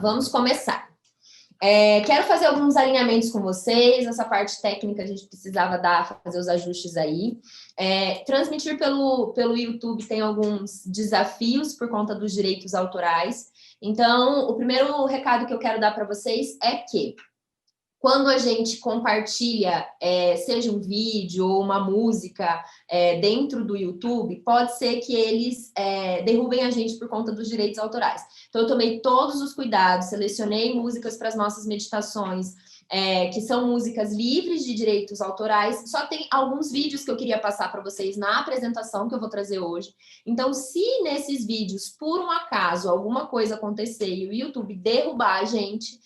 vamos começar. Quero fazer alguns alinhamentos com vocês, essa parte técnica a gente precisava fazer os ajustes aí. Transmitir pelo YouTube tem alguns desafios por conta dos direitos autorais. Então, o primeiro recado que eu quero dar para vocês é que quando a gente compartilha, seja um vídeo ou uma música dentro do YouTube, pode ser que eles derrubem a gente por conta dos direitos autorais. Então, eu tomei todos os cuidados, selecionei músicas para as nossas meditações, que são músicas livres de direitos autorais. Só tem alguns vídeos que eu queria passar para vocês na apresentação que eu vou trazer hoje. Então, se nesses vídeos, por um acaso, alguma coisa acontecer e o YouTube derrubar a gente,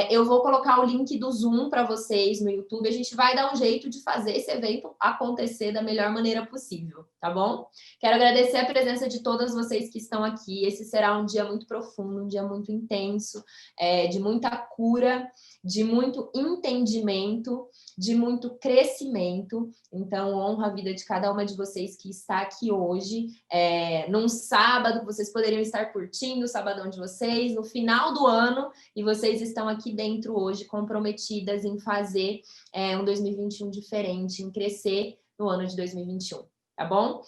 eu vou colocar o link do Zoom para vocês no YouTube. A gente vai dar um jeito de fazer esse evento acontecer da melhor maneira possível, tá bom? Quero agradecer a presença de todas vocês que estão aqui. Esse será um dia muito profundo, um dia muito intenso, de muita cura, de muito entendimento, de muito crescimento. Então, honro a vida de cada uma de vocês que está aqui hoje, num sábado que vocês poderiam estar curtindo o sabadão de vocês, no final do ano, e vocês estão aqui dentro hoje comprometidas em fazer um 2021 diferente, em crescer no ano de 2021. Tá bom?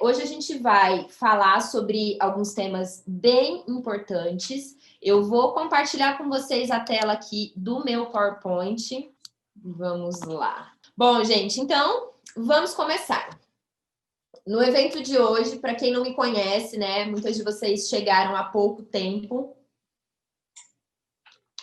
Hoje a gente vai falar sobre alguns temas bem importantes. Eu vou compartilhar com vocês a tela aqui do meu PowerPoint. Vamos lá. Bom, gente, então, vamos começar. No evento de hoje, para quem não me conhece, né? Muitas de vocês chegaram há pouco tempo.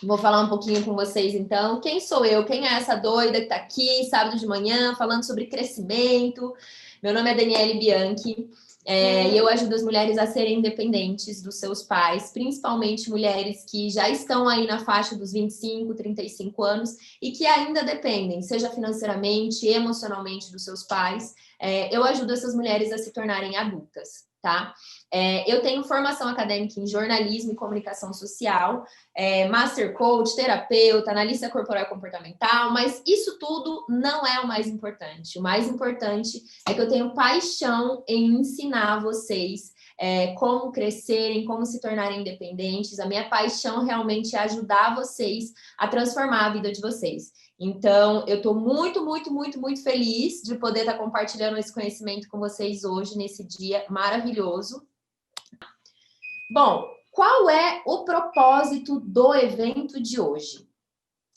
Vou falar um pouquinho com vocês, então. Quem sou eu? Quem é essa doida que está aqui, sábado de manhã, falando sobre crescimento? Meu nome é Daniele Bianchi e eu ajudo as mulheres a serem independentes dos seus pais, principalmente mulheres que já estão aí na faixa dos 25, 35 anos e que ainda dependem, seja financeiramente, emocionalmente dos seus pais. Eu ajudo essas mulheres a se tornarem adultas, tá? Eu tenho formação acadêmica em jornalismo e comunicação social, Master Coach, terapeuta, analista corporal e comportamental, mas isso tudo não é o mais importante. O mais importante é que eu tenho paixão em ensinar vocês como crescerem, como se tornarem independentes. A minha paixão realmente é ajudar vocês a transformar a vida de vocês. Então, eu estou muito, muito, muito, muito feliz de poder estar compartilhando esse conhecimento com vocês hoje, nesse dia maravilhoso. Bom, qual é o propósito do evento de hoje?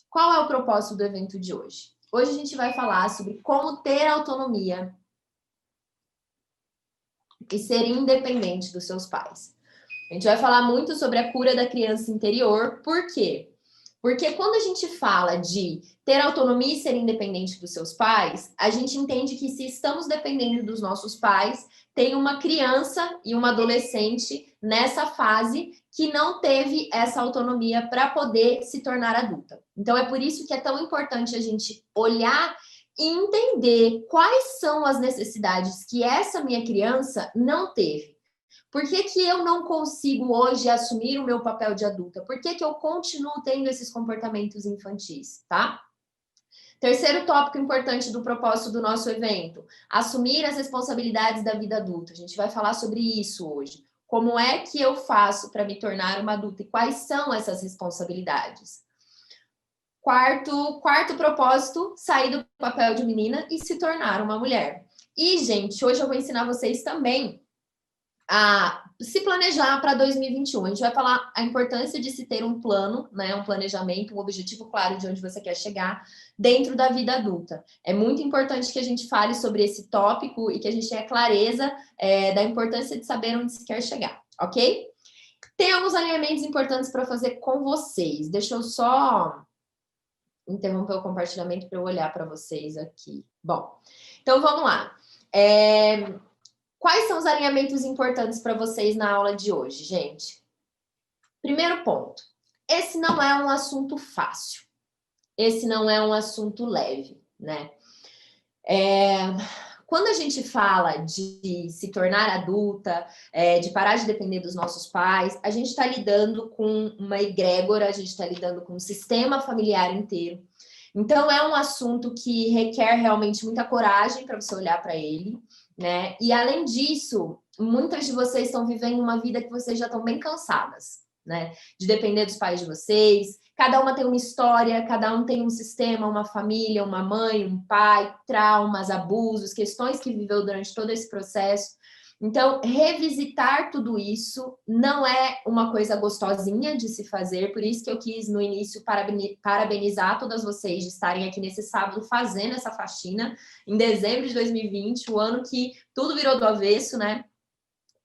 Qual é o propósito do evento de hoje? Hoje a gente vai falar sobre como ter autonomia e ser independente dos seus pais. A gente vai falar muito sobre a cura da criança interior. Por quê? Porque quando a gente fala de ter autonomia e ser independente dos seus pais, a gente entende que se estamos dependendo dos nossos pais, tem uma criança e uma adolescente nessa fase que não teve essa autonomia para poder se tornar adulta. Então, é por isso que é tão importante a gente olhar e entender quais são as necessidades que essa minha criança não teve. Por que que eu não consigo hoje assumir o meu papel de adulta? Por que que eu continuo tendo esses comportamentos infantis, tá? Terceiro tópico importante do propósito do nosso evento, assumir as responsabilidades da vida adulta. A gente vai falar sobre isso hoje. Como é que eu faço para me tornar uma adulta e quais são essas responsabilidades? Quarto propósito, sair do papel de menina e se tornar uma mulher. E, gente, hoje eu vou ensinar vocês também a se planejar para 2021. A gente vai falar a importância de se ter um plano, né, um planejamento, um objetivo claro de onde você quer chegar dentro da vida adulta. É muito importante que a gente fale sobre esse tópico e que a gente tenha clareza da importância de saber onde se quer chegar, ok? Tem alguns alinhamentos importantes para fazer com vocês. Deixa eu só interromper o compartilhamento para eu olhar para vocês aqui. Bom, então vamos lá. Quais são os alinhamentos importantes para vocês na aula de hoje, gente? Primeiro ponto. Esse não é um assunto fácil. Esse não é um assunto leve, né? Quando a gente fala de se tornar adulta, de parar de depender dos nossos pais, a gente está lidando com uma egrégora, a gente está lidando com um sistema familiar inteiro. Então, é um assunto que requer realmente muita coragem para você olhar para ele, né? E além disso, muitas de vocês estão vivendo uma vida que vocês já estão bem cansadas, né? De depender dos pais de vocês. Cada uma tem uma história, cada um tem um sistema, uma família, uma mãe, um pai, traumas, abusos, questões que viveu durante todo esse processo. Então, revisitar tudo isso não é uma coisa gostosinha de se fazer, por isso que eu quis, no início, parabenizar todas vocês de estarem aqui nesse sábado fazendo essa faxina, em dezembro de 2020, o ano que tudo virou do avesso, né?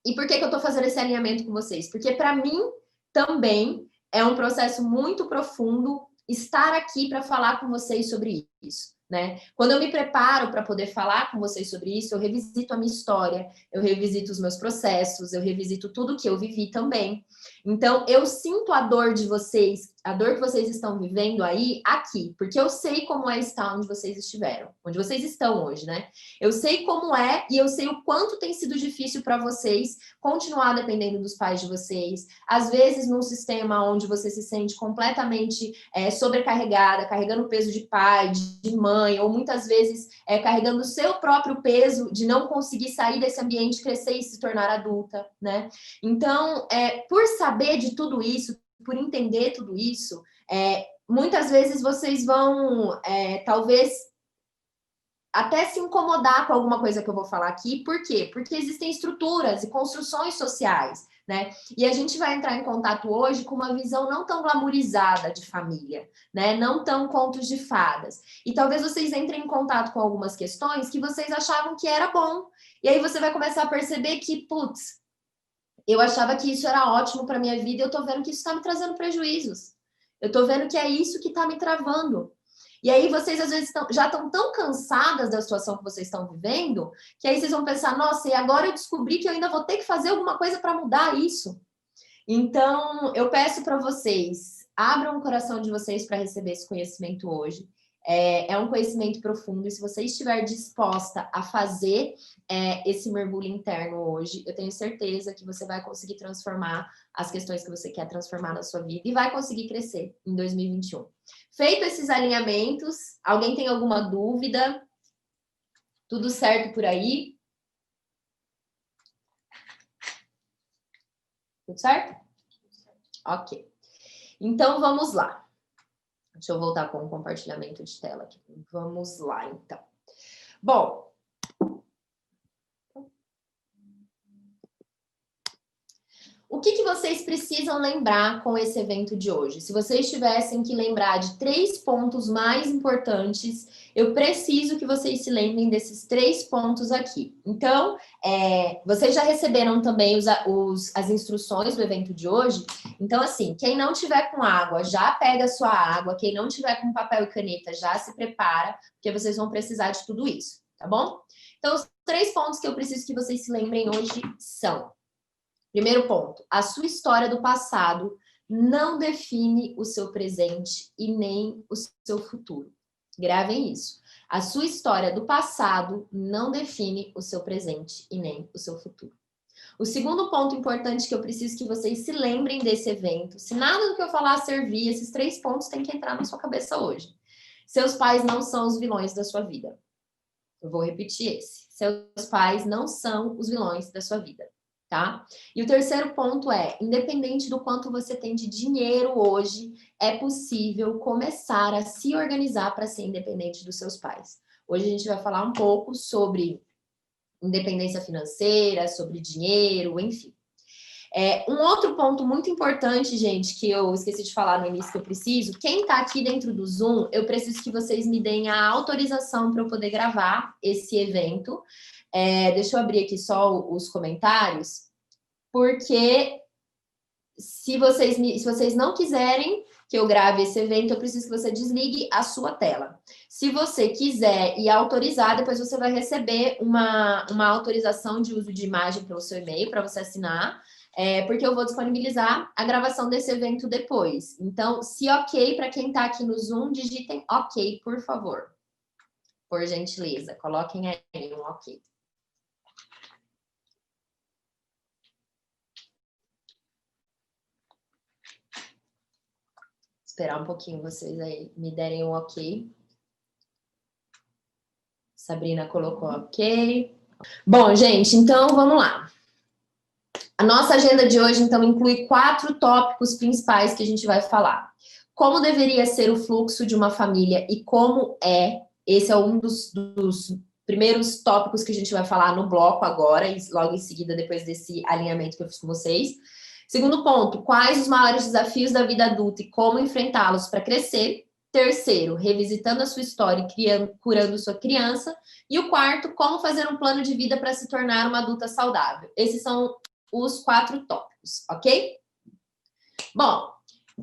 E por que eu tô fazendo esse alinhamento com vocês? Porque, para mim, também é um processo muito profundo estar aqui para falar com vocês sobre isso. Né? Quando eu me preparo para poder falar com vocês sobre isso, eu revisito a minha história, eu revisito os meus processos, eu revisito tudo que eu vivi também. Então, eu sinto a dor de vocês, a dor que vocês estão vivendo aí, aqui, porque eu sei como é estar onde vocês estiveram, onde vocês estão hoje, né? Eu sei como é e eu sei o quanto tem sido difícil para vocês continuar dependendo dos pais de vocês, às vezes num sistema onde você se sente completamente sobrecarregada, carregando o peso de pai, de mãe, ou muitas vezes carregando o seu próprio peso de não conseguir sair desse ambiente, crescer e se tornar adulta, né? Então, por saber de tudo isso, por entender tudo isso, muitas vezes vocês vão, talvez, até se incomodar com alguma coisa que eu vou falar aqui. Por quê? Porque existem estruturas e construções sociais, né? E a gente vai entrar em contato hoje com uma visão não tão glamourizada de família, né? Não tão contos de fadas. E talvez vocês entrem em contato com algumas questões que vocês achavam que era bom. E aí você vai começar a perceber que, putz, eu achava que isso era ótimo para minha vida e eu tô vendo que isso está me trazendo prejuízos. Eu tô vendo que é isso que está me travando. E aí vocês às vezes já estão tão cansadas da situação que vocês estão vivendo, que aí vocês vão pensar, nossa, e agora eu descobri que eu ainda vou ter que fazer alguma coisa para mudar isso. Então, eu peço para vocês, abram o coração de vocês para receber esse conhecimento hoje. É um conhecimento profundo, e se você estiver disposta a fazer esse mergulho interno hoje, eu tenho certeza que você vai conseguir transformar as questões que você quer transformar na sua vida e vai conseguir crescer em 2021. Feito esses alinhamentos, alguém tem alguma dúvida? Tudo certo por aí? Tudo certo? Ok. Então, vamos lá. Deixa eu voltar com o compartilhamento de tela aqui. Vamos lá, então. Bom, o que vocês precisam lembrar com esse evento de hoje? Se vocês tivessem que lembrar de 3 pontos mais importantes, eu preciso que vocês se lembrem desses 3 pontos aqui. Então, vocês já receberam também as instruções do evento de hoje? Então, assim, quem não tiver com água, já pega a sua água. Quem não tiver com papel e caneta, já se prepara, porque vocês vão precisar de tudo isso, tá bom? Então, os 3 pontos que eu preciso que vocês se lembrem hoje são: primeiro ponto, a sua história do passado não define o seu presente e nem o seu futuro. Gravem isso. A sua história do passado não define o seu presente e nem o seu futuro. O segundo ponto importante que eu preciso que vocês se lembrem desse evento, se nada do que eu falar servir, esses 3 pontos têm que entrar na sua cabeça hoje. Seus pais não são os vilões da sua vida. Eu vou repetir esse. Seus pais não são os vilões da sua vida. Tá? E o terceiro ponto é, independente do quanto você tem de dinheiro hoje, é possível começar a se organizar para ser independente dos seus pais. Hoje a gente vai falar um pouco sobre independência financeira, sobre dinheiro, enfim. Um outro ponto muito importante, gente, que eu esqueci de falar no início que eu preciso, quem está aqui dentro do Zoom, eu preciso que vocês me deem a autorização para eu poder gravar esse evento. Deixa eu abrir aqui só os comentários, porque se vocês não quiserem que eu grave esse evento, eu preciso que você desligue a sua tela. Se você quiser e autorizar, depois você vai receber uma autorização de uso de imagem pelo seu e-mail para você assinar, porque eu vou disponibilizar a gravação desse evento depois. Então, se ok, para quem está aqui no Zoom, digitem ok, por favor. Por gentileza, coloquem aí um ok. Esperar um pouquinho vocês aí me derem um ok. Sabrina colocou ok. Bom, gente, então vamos lá. A nossa agenda de hoje, então, inclui 4 tópicos principais que a gente vai falar. Como deveria ser o fluxo de uma família e como é. Esse é um dos primeiros tópicos que a gente vai falar no bloco agora, e logo em seguida, depois desse alinhamento que eu fiz com vocês. Segundo ponto, quais os maiores desafios da vida adulta e como enfrentá-los para crescer. Terceiro, revisitando a sua história e curando sua criança. E o quarto, como fazer um plano de vida para se tornar uma adulta saudável. Esses são os 4 tópicos, ok? Bom,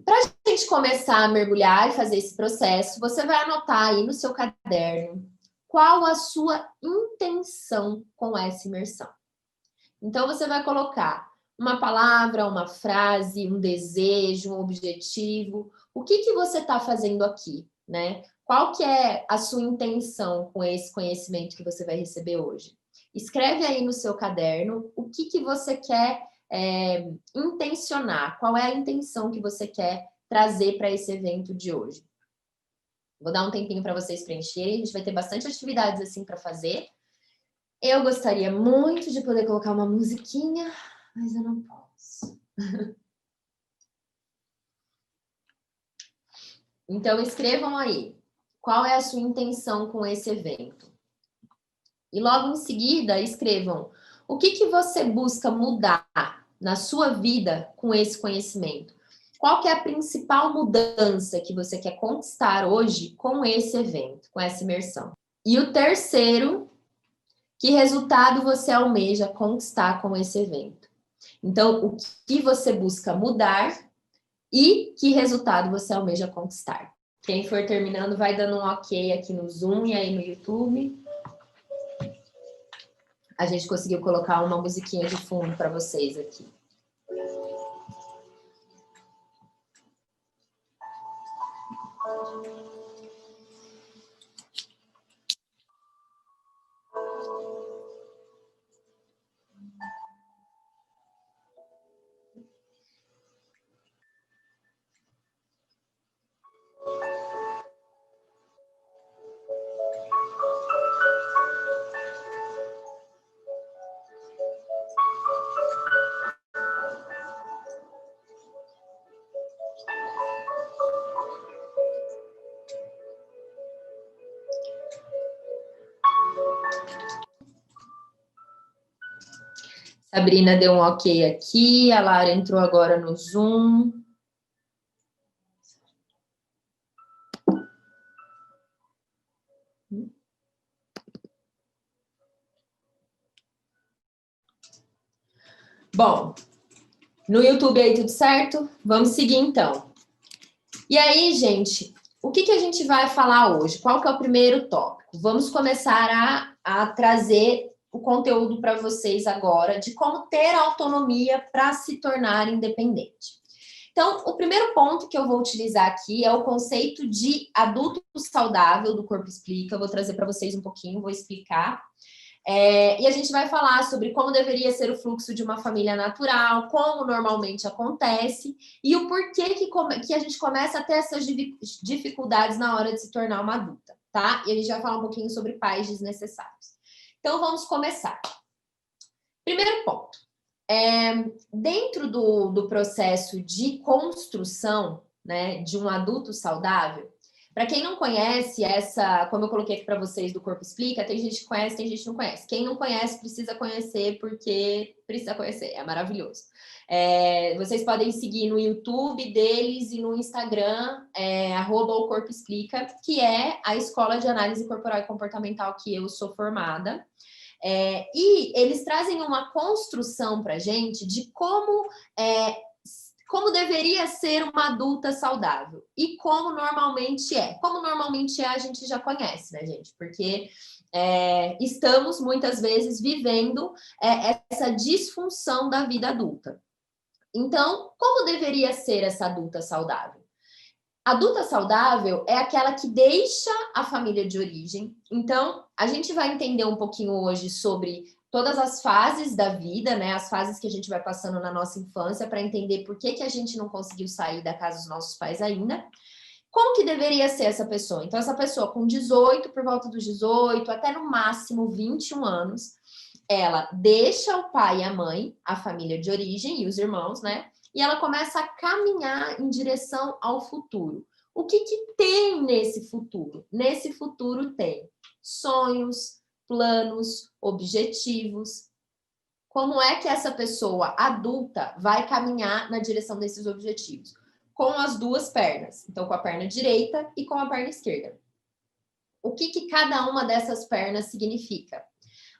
para a gente começar a mergulhar e fazer esse processo, você vai anotar aí no seu caderno qual a sua intenção com essa imersão. Então, você vai colocar uma palavra, uma frase, um desejo, um objetivo. O que você está fazendo aqui, né? Qual que é a sua intenção com esse conhecimento que você vai receber hoje? Escreve aí no seu caderno o que você quer intencionar, qual é a intenção que você quer trazer para esse evento de hoje. Vou dar um tempinho para vocês preencherem, a gente vai ter bastante atividades assim para fazer. Eu gostaria muito de poder colocar uma musiquinha, mas eu não posso. Então, escrevam aí, qual é a sua intenção com esse evento? E logo em seguida, escrevam o que você busca mudar na sua vida com esse conhecimento. Qual que é a principal mudança que você quer conquistar hoje com esse evento, com essa imersão? E o terceiro, que resultado você almeja conquistar com esse evento? Então, o que você busca mudar e que resultado você almeja conquistar? Quem for terminando, vai dando um ok aqui no Zoom e aí no YouTube. A gente conseguiu colocar uma musiquinha de fundo para vocês aqui. Sabrina deu um ok aqui, a Lara entrou agora no Zoom. Bom, no YouTube aí tudo certo? Vamos seguir então. E aí, gente, o que a gente vai falar hoje? Qual que é o primeiro tópico? Vamos começar a trazer o conteúdo para vocês agora de como ter autonomia para se tornar independente. Então, o primeiro ponto que eu vou utilizar aqui é o conceito de adulto saudável do Corpo Explica. Eu vou trazer para vocês um pouquinho, vou explicar. E a gente vai falar sobre como deveria ser o fluxo de uma família natural, como normalmente acontece e o porquê que a gente começa a ter essas dificuldades na hora de se tornar uma adulta, tá? E a gente vai falar um pouquinho sobre pais desnecessários. Então, vamos começar. Primeiro ponto. Dentro do processo de construção, né, de um adulto saudável, para quem não conhece como eu coloquei aqui para vocês do Corpo Explica, tem gente que conhece, tem gente que não conhece. Quem não conhece precisa conhecer, porque precisa conhecer, é maravilhoso. Vocês podem seguir no YouTube deles e no Instagram, @o Corpo Explica, que é a escola de análise corporal e comportamental que eu sou formada. E eles trazem uma construção para a gente de como deveria ser uma adulta saudável e como normalmente é. Como normalmente é, a gente já conhece, né, gente? Porque estamos, muitas vezes, vivendo essa disfunção da vida adulta. Então, como deveria ser essa adulta saudável? Adulta saudável é aquela que deixa a família de origem. Então, a gente vai entender um pouquinho hoje sobre todas as fases da vida, né? As fases que a gente vai passando na nossa infância para entender por que a gente não conseguiu sair da casa dos nossos pais ainda. Como que deveria ser essa pessoa? Então, essa pessoa com 18, por volta dos 18, até no máximo 21 anos, ela deixa o pai e a mãe, a família de origem e os irmãos, né? E ela começa a caminhar em direção ao futuro. O que tem nesse futuro? Nesse futuro tem sonhos, planos, objetivos. Como é que essa pessoa adulta vai caminhar na direção desses objetivos? Com as duas pernas. Então, com a perna direita e com a perna esquerda. O que cada uma dessas pernas significa?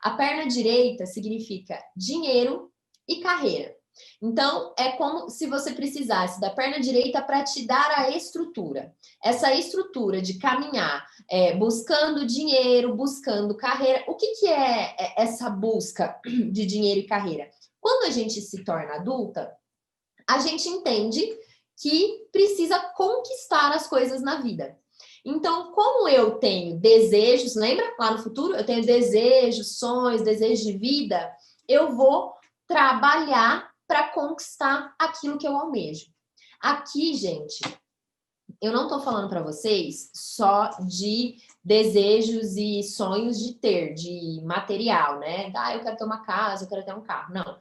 A perna direita significa dinheiro e carreira. Então, é como se você precisasse da perna direita para te dar a estrutura. Essa estrutura de caminhar, buscando dinheiro, buscando carreira. O que é essa busca de dinheiro e carreira? Quando a gente se torna adulta, a gente entende que precisa conquistar as coisas na vida. Então, como eu tenho desejos, lembra lá no futuro? Eu tenho desejos, sonhos, desejos de vida, eu vou trabalhar para conquistar aquilo que eu almejo. Aqui, gente, eu não estou falando para vocês só de desejos e sonhos de ter, de material, né? Ah, eu quero ter uma casa, eu quero ter um carro. Não.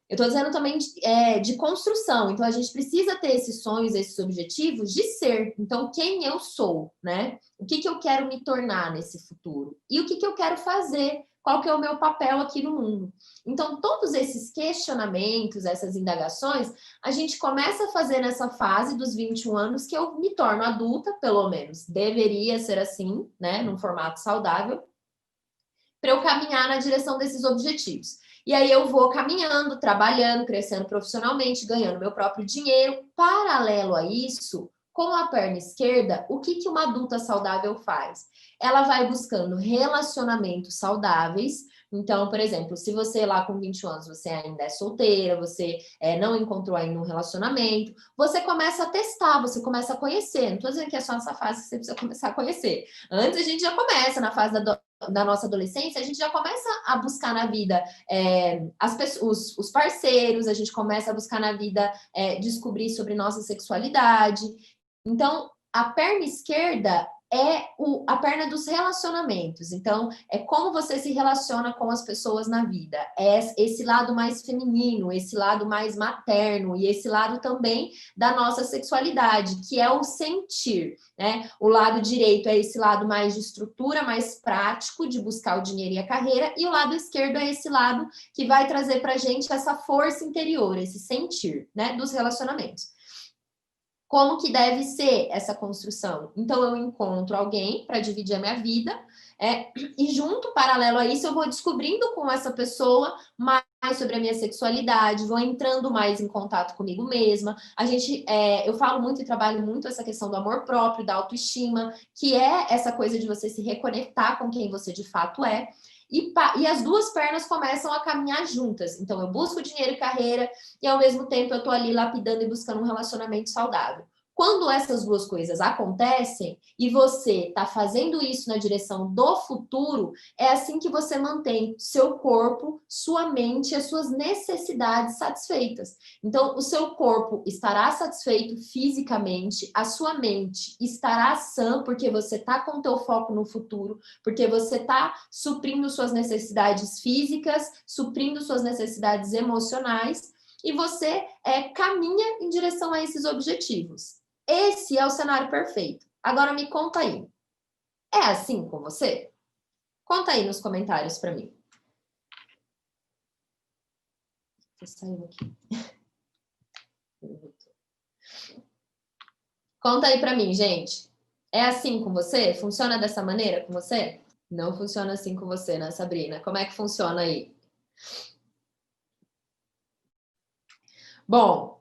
Eu estou dizendo também de construção. Então, a gente precisa ter esses sonhos, esses objetivos de ser. Então, quem eu sou, né? O que eu quero me tornar nesse futuro? E o que eu quero fazer? Qual que é o meu papel aqui no mundo? Então, todos esses questionamentos, essas indagações, a gente começa a fazer nessa fase dos 21 anos que eu me torno adulta, pelo menos. Deveria ser assim, né? Num formato saudável, para eu caminhar na direção desses objetivos. E aí eu vou caminhando, trabalhando, crescendo profissionalmente, ganhando meu próprio dinheiro. Paralelo a isso, com a perna esquerda, o que uma adulta saudável faz? Ela vai buscando relacionamentos saudáveis. Então, por exemplo, se você lá com 21 anos, você ainda é solteira, você não encontrou ainda um relacionamento, você começa a testar, você começa a conhecer. Não estou dizendo que é só nessa fase que você precisa começar a conhecer. Antes a gente já começa, na fase da nossa adolescência, a gente já começa a buscar na vida os parceiros, a gente começa a buscar na vida descobrir sobre nossa sexualidade. Então, a perna esquerda é a perna dos relacionamentos. Então, é como você se relaciona com as pessoas na vida. É esse lado mais feminino, esse lado mais materno e esse lado também da nossa sexualidade, que é o sentir, né? O lado direito é esse lado mais de estrutura, mais prático, de buscar o dinheiro e a carreira, e o lado esquerdo é esse lado que vai trazer pra gente essa força interior, esse sentir, né, dos relacionamentos. Como que deve ser essa construção? Então, eu encontro alguém para dividir a minha vida, e junto, paralelo a isso, eu vou descobrindo com essa pessoa mais sobre a minha sexualidade, vou entrando mais em contato comigo mesma. Eu falo muito e trabalho muito essa questão do amor próprio, da autoestima, que é essa coisa de você se reconectar com quem você de fato é. E as duas pernas começam a caminhar juntas. Então, eu busco dinheiro e carreira, e ao mesmo tempo eu estou ali lapidando e buscando um relacionamento saudável. Quando essas duas coisas acontecem e você está fazendo isso na direção do futuro, é assim que você mantém seu corpo, sua mente e as suas necessidades satisfeitas. Então, o seu corpo estará satisfeito fisicamente, a sua mente estará sã, porque você está com o teu foco no futuro, porque você está suprindo suas necessidades físicas, suprindo suas necessidades emocionais, e você caminha em direção a esses objetivos. Esse é o cenário perfeito. Agora me conta aí. É assim com você? Conta aí nos comentários para mim. Você saiu aqui. Conta aí para mim, gente. É assim com você? Funciona dessa maneira com você? Não funciona assim com você, né, Sabrina? Como é que funciona aí? Bom,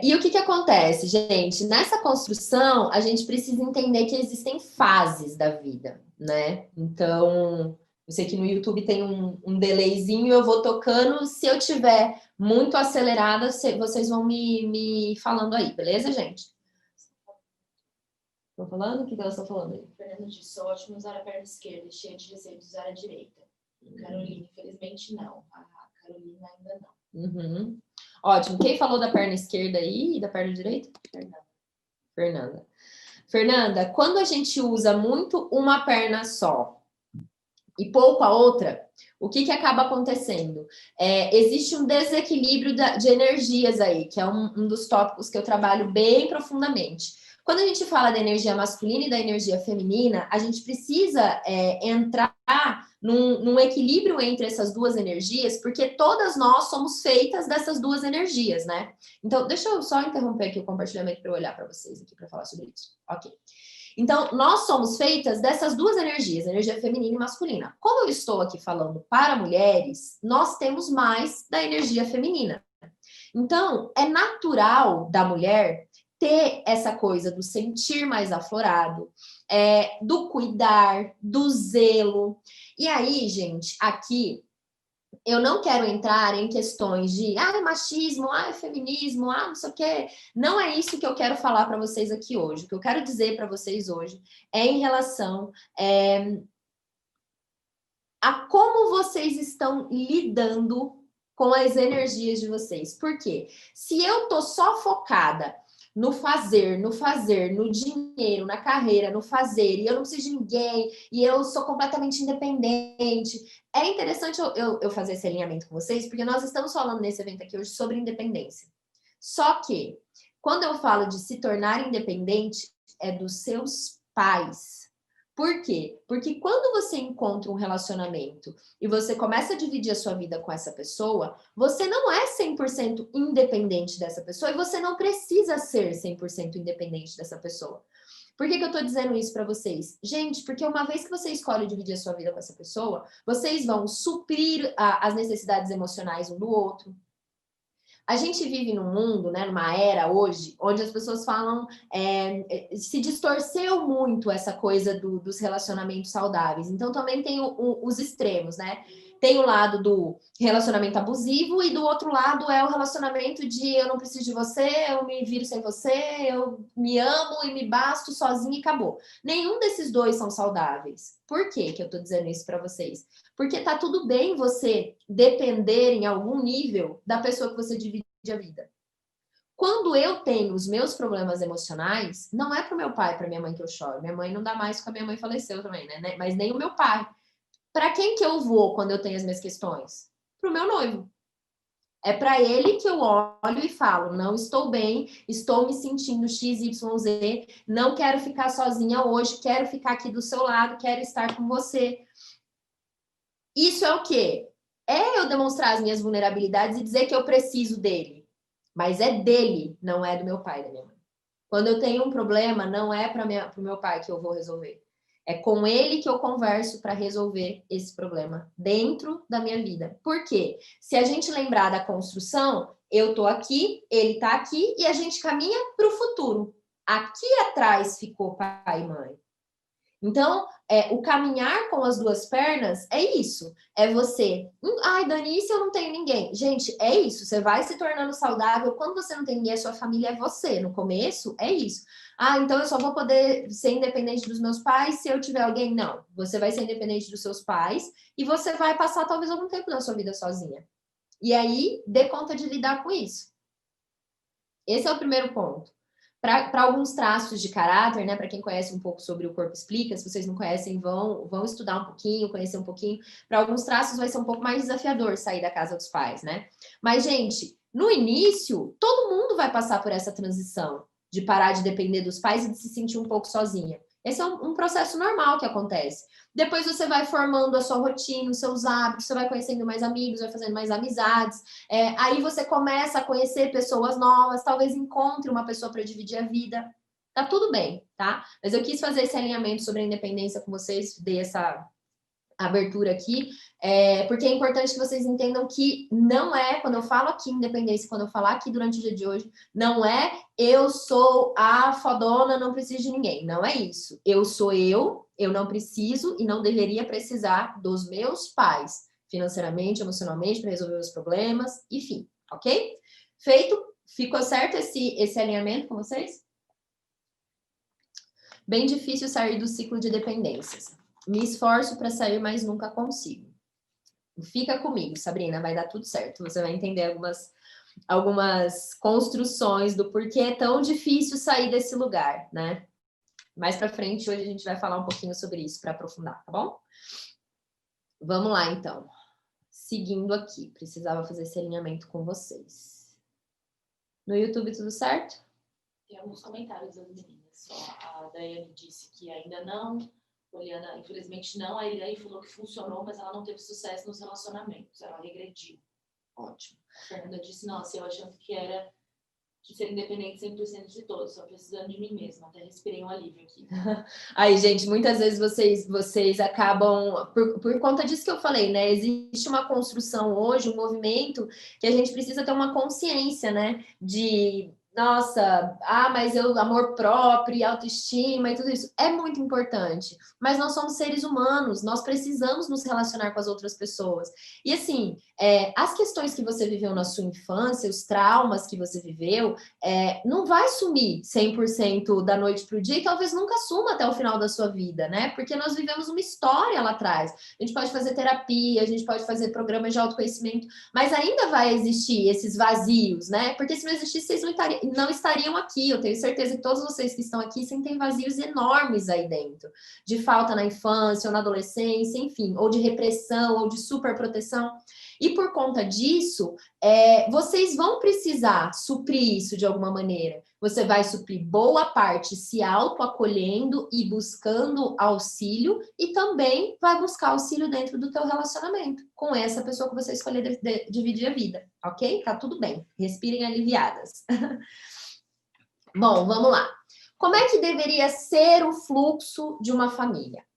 e o que acontece, gente? Nessa construção, a gente precisa entender que existem fases da vida, né? Então, eu sei que no YouTube tem um delayzinho, eu vou tocando. Se eu tiver muito acelerada, vocês vão me falando aí, beleza, gente? Estou falando? O que elas estão falando aí? Fernando disse, ótimo usar a perna esquerda, cheia de receio de usar a direita. Carolina, infelizmente não. A Carolina ainda não. Uhum. Ótimo. Quem falou da perna esquerda aí e da perna direita? Fernanda, quando a gente usa muito uma perna só, e pouco a outra, o que acaba acontecendo? Existe um desequilíbrio de energias aí, que é um dos tópicos que eu trabalho bem profundamente. Quando a gente fala da energia masculina e da energia feminina, a gente precisa entrar num equilíbrio entre essas duas energias, porque todas nós somos feitas dessas duas energias, né? Então, deixa eu só interromper aqui o compartilhamento para eu olhar para vocês aqui para falar sobre isso. Ok. Então, nós somos feitas dessas duas energias, energia feminina e masculina. Como eu estou aqui falando para mulheres, nós temos mais da energia feminina. Então, é natural da mulher ter essa coisa do sentir mais aflorado, do cuidar, do zelo. E aí, gente, aqui eu não quero entrar em questões de machismo, feminismo, não sei o quê. Não é isso que eu quero falar para vocês aqui hoje. O que eu quero dizer para vocês hoje é em relação a como vocês estão lidando com as energias de vocês. Por quê? Se eu tô só focada no fazer, no dinheiro, na carreira, no fazer, e eu não preciso de ninguém, e eu sou completamente independente. É interessante eu fazer esse alinhamento com vocês, porque nós estamos falando nesse evento aqui hoje sobre independência. Só que, quando eu falo de se tornar independente, é dos seus pais. Por quê? Porque quando você encontra um relacionamento e você começa a dividir a sua vida com essa pessoa, você não é 100% independente dessa pessoa e você não precisa ser 100% independente dessa pessoa. Por que eu tô dizendo isso para vocês? Gente, porque uma vez que você escolhe dividir a sua vida com essa pessoa, vocês vão suprir as necessidades emocionais um do outro. A gente vive num mundo, né, numa era hoje, onde as pessoas falam, se distorceu muito essa coisa dos relacionamentos saudáveis. Então, também tem os extremos, né? Tem o lado do relacionamento abusivo e do outro lado é o relacionamento de eu não preciso de você, eu me viro sem você, eu me amo e me basto sozinha e acabou. Nenhum desses dois são saudáveis. Por que eu tô dizendo isso para vocês? Porque tá tudo bem você depender em algum nível da pessoa que você divide a vida. Quando eu tenho os meus problemas emocionais, não é pro meu pai, pra minha mãe que eu choro. Minha mãe não dá mais porque a minha mãe faleceu também, né? Mas nem o meu pai. Para quem que eu vou quando eu tenho as minhas questões? Pro meu noivo. É para ele que eu olho e falo, não estou bem, estou me sentindo XYZ, não quero ficar sozinha hoje, quero ficar aqui do seu lado, quero estar com você. Isso é o quê? É eu demonstrar as minhas vulnerabilidades e dizer que eu preciso dele. Mas é dele, não é do meu pai e da minha mãe. Quando eu tenho um problema, não é para o meu pai que eu vou resolver. É com ele que eu converso para resolver esse problema dentro da minha vida. Por quê? Se a gente lembrar da construção, eu tô aqui, ele tá aqui e a gente caminha para o futuro. Aqui atrás ficou pai e mãe. Então, o caminhar com as duas pernas é isso. É você. Ai, Danice, eu não tenho ninguém. Gente, é isso. Você vai se tornando saudável. Quando você não tem ninguém, a sua família é você. No começo, é isso. Então eu só vou poder ser independente dos meus pais se eu tiver alguém. Não. Você vai ser independente dos seus pais e você vai passar talvez algum tempo da sua vida sozinha. E aí, dê conta de lidar com isso. Esse é o primeiro ponto. Para alguns traços de caráter, né? Para quem conhece um pouco sobre o Corpo Explica, se vocês não conhecem, vão estudar um pouquinho, conhecer um pouquinho. Para alguns traços vai ser um pouco mais desafiador sair da casa dos pais, né? Mas, gente, no início, todo mundo vai passar por essa transição de parar de depender dos pais e de se sentir um pouco sozinha. Esse é um processo normal que acontece. Depois você vai formando a sua rotina, os seus hábitos, você vai conhecendo mais amigos, vai fazendo mais amizades. Aí você começa a conhecer pessoas novas, talvez encontre uma pessoa para dividir a vida. Tá tudo bem, tá? Mas eu quis fazer esse alinhamento sobre a independência com vocês, dei essa abertura aqui, porque é importante que vocês entendam que não é, quando eu falo aqui independência, quando eu falar aqui durante o dia de hoje, não é eu sou a fodona, não preciso de ninguém. Não é isso. Eu sou eu não preciso e não deveria precisar dos meus pais, financeiramente, emocionalmente, para resolver os problemas, enfim, ok? Feito? Ficou certo esse alinhamento com vocês? Bem difícil sair do ciclo de dependências. Me esforço para sair, mas nunca consigo. Fica comigo, Sabrina, vai dar tudo certo. Você vai entender algumas construções do porquê é tão difícil sair desse lugar, né? Mais para frente, hoje a gente vai falar um pouquinho sobre isso para aprofundar, tá bom? Vamos lá, então. Seguindo aqui, precisava fazer esse alinhamento com vocês. No YouTube, tudo certo? Tem alguns comentários das meninas. Só a Daiane disse que ainda não. Poliana, infelizmente não. A Eliane falou que funcionou, mas ela não teve sucesso nos relacionamentos. Ela regrediu. Ótimo. A Fernanda disse, nossa, eu achando que era que ser independente 100% de todos, só precisando de mim mesma. Até respirei um alívio aqui. Aí, gente, muitas vezes vocês acabam, por conta disso que eu falei, né? Existe uma construção hoje, um movimento que a gente precisa ter uma consciência, né? De, nossa, mas amor próprio e autoestima e tudo isso é muito importante. Mas nós somos seres humanos, nós precisamos nos relacionar com as outras pessoas. E assim, as questões que você viveu na sua infância, os traumas que você viveu, não vai sumir 100% da noite para o dia e talvez nunca suma até o final da sua vida, né? Porque nós vivemos uma história lá atrás. A gente pode fazer terapia, a gente pode fazer programas de autoconhecimento, mas ainda vai existir esses vazios, né? Porque se não existisse, vocês não estariam aqui. Eu tenho certeza que todos vocês que estão aqui sentem vazios enormes aí dentro, de falta na infância ou na adolescência, enfim, ou de repressão, ou de superproteção. E por conta disso, vocês vão precisar suprir isso de alguma maneira. Você vai suprir boa parte se autoacolhendo e buscando auxílio, e também vai buscar auxílio dentro do teu relacionamento com essa pessoa que você escolher dividir a vida, ok? Tá tudo bem. Respirem aliviadas. Bom, vamos lá. Como é que deveria ser o fluxo de uma família?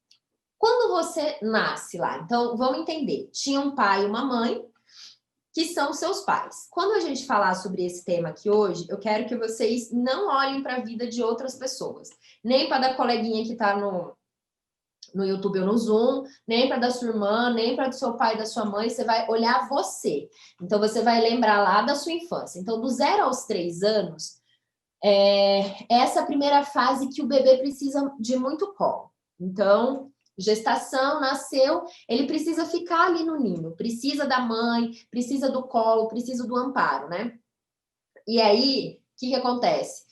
Quando você nasce lá, então vamos entender, tinha um pai e uma mãe, que são seus pais. Quando a gente falar sobre esse tema aqui hoje, eu quero que vocês não olhem para a vida de outras pessoas, nem para da coleguinha que está no YouTube ou no Zoom, nem para da sua irmã, nem para do seu pai e da sua mãe, você vai olhar você. Então, você vai lembrar lá da sua infância. Então, do 0 aos 3 anos, essa primeira fase que o bebê precisa de muito colo. Então, gestação, nasceu, ele precisa ficar ali no ninho, precisa da mãe, precisa do colo, precisa do amparo, né? E aí, o que acontece?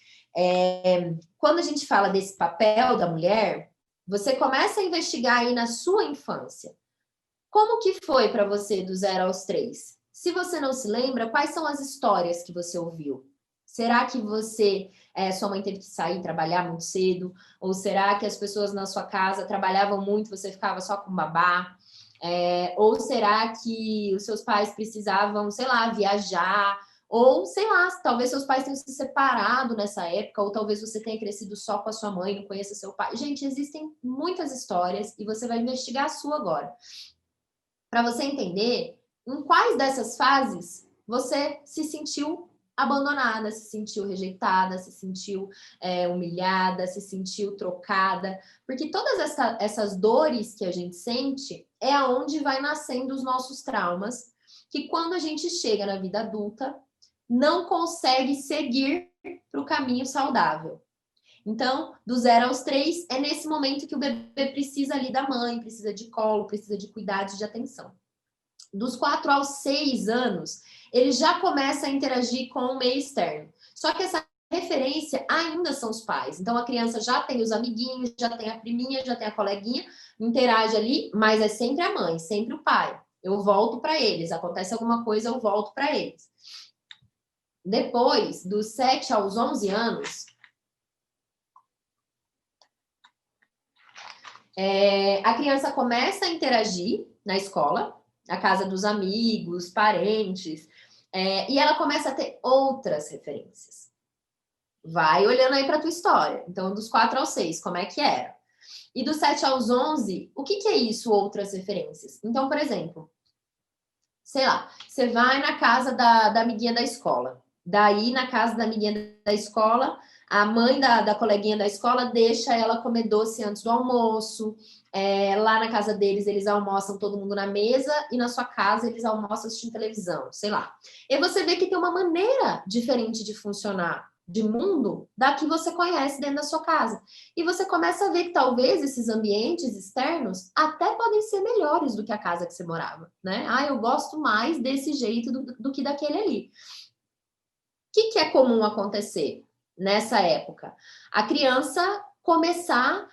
Quando a gente fala desse papel da mulher, você começa a investigar aí na sua infância. Como que foi para você do 0 aos 3? Se você não se lembra, quais são as histórias que você ouviu? Será que sua mãe teve que sair trabalhar muito cedo? Ou será que as pessoas na sua casa trabalhavam muito, você ficava só com babá? Ou será que os seus pais precisavam, sei lá, viajar? Ou, sei lá, talvez seus pais tenham se separado nessa época, ou talvez você tenha crescido só com a sua mãe, não conheça seu pai. Gente, existem muitas histórias e você vai investigar a sua agora. Para você entender em quais dessas fases você se sentiu abandonada, se sentiu rejeitada, se sentiu humilhada, se sentiu trocada, porque todas essas dores que a gente sente é aonde vai nascendo os nossos traumas, que quando a gente chega na vida adulta, não consegue seguir para o caminho saudável. Então, do 0 aos 3, é nesse momento que o bebê precisa ali da mãe, precisa de colo, precisa de cuidado, de atenção. Dos 4 aos 6 anos, ele já começa a interagir com o meio externo. Só que essa referência ainda são os pais. Então, a criança já tem os amiguinhos, já tem a priminha, já tem a coleguinha, interage ali, mas é sempre a mãe, sempre o pai. Eu volto para eles, acontece alguma coisa, eu volto para eles. Depois, dos 7 aos 11 anos, a criança começa a interagir na escola, na casa dos amigos, parentes, e ela começa a ter outras referências. Vai olhando aí para a tua história. Então, dos 4 aos 6, como é que era? E dos 7 aos 11, o que é isso, outras referências? Então, por exemplo, sei lá, você vai na casa da amiguinha da escola. Daí, na casa da amiguinha da escola, a mãe da coleguinha da escola deixa ela comer doce antes do almoço. Lá na casa deles, eles almoçam todo mundo na mesa, e na sua casa eles almoçam assistindo televisão, sei lá. E você vê que tem uma maneira diferente de funcionar, de mundo, da que você conhece dentro da sua casa. E você começa a ver que talvez esses ambientes externos até podem ser melhores do que a casa que você morava, né? Eu gosto mais desse jeito do que daquele ali. O que é comum acontecer nessa época? A criança começar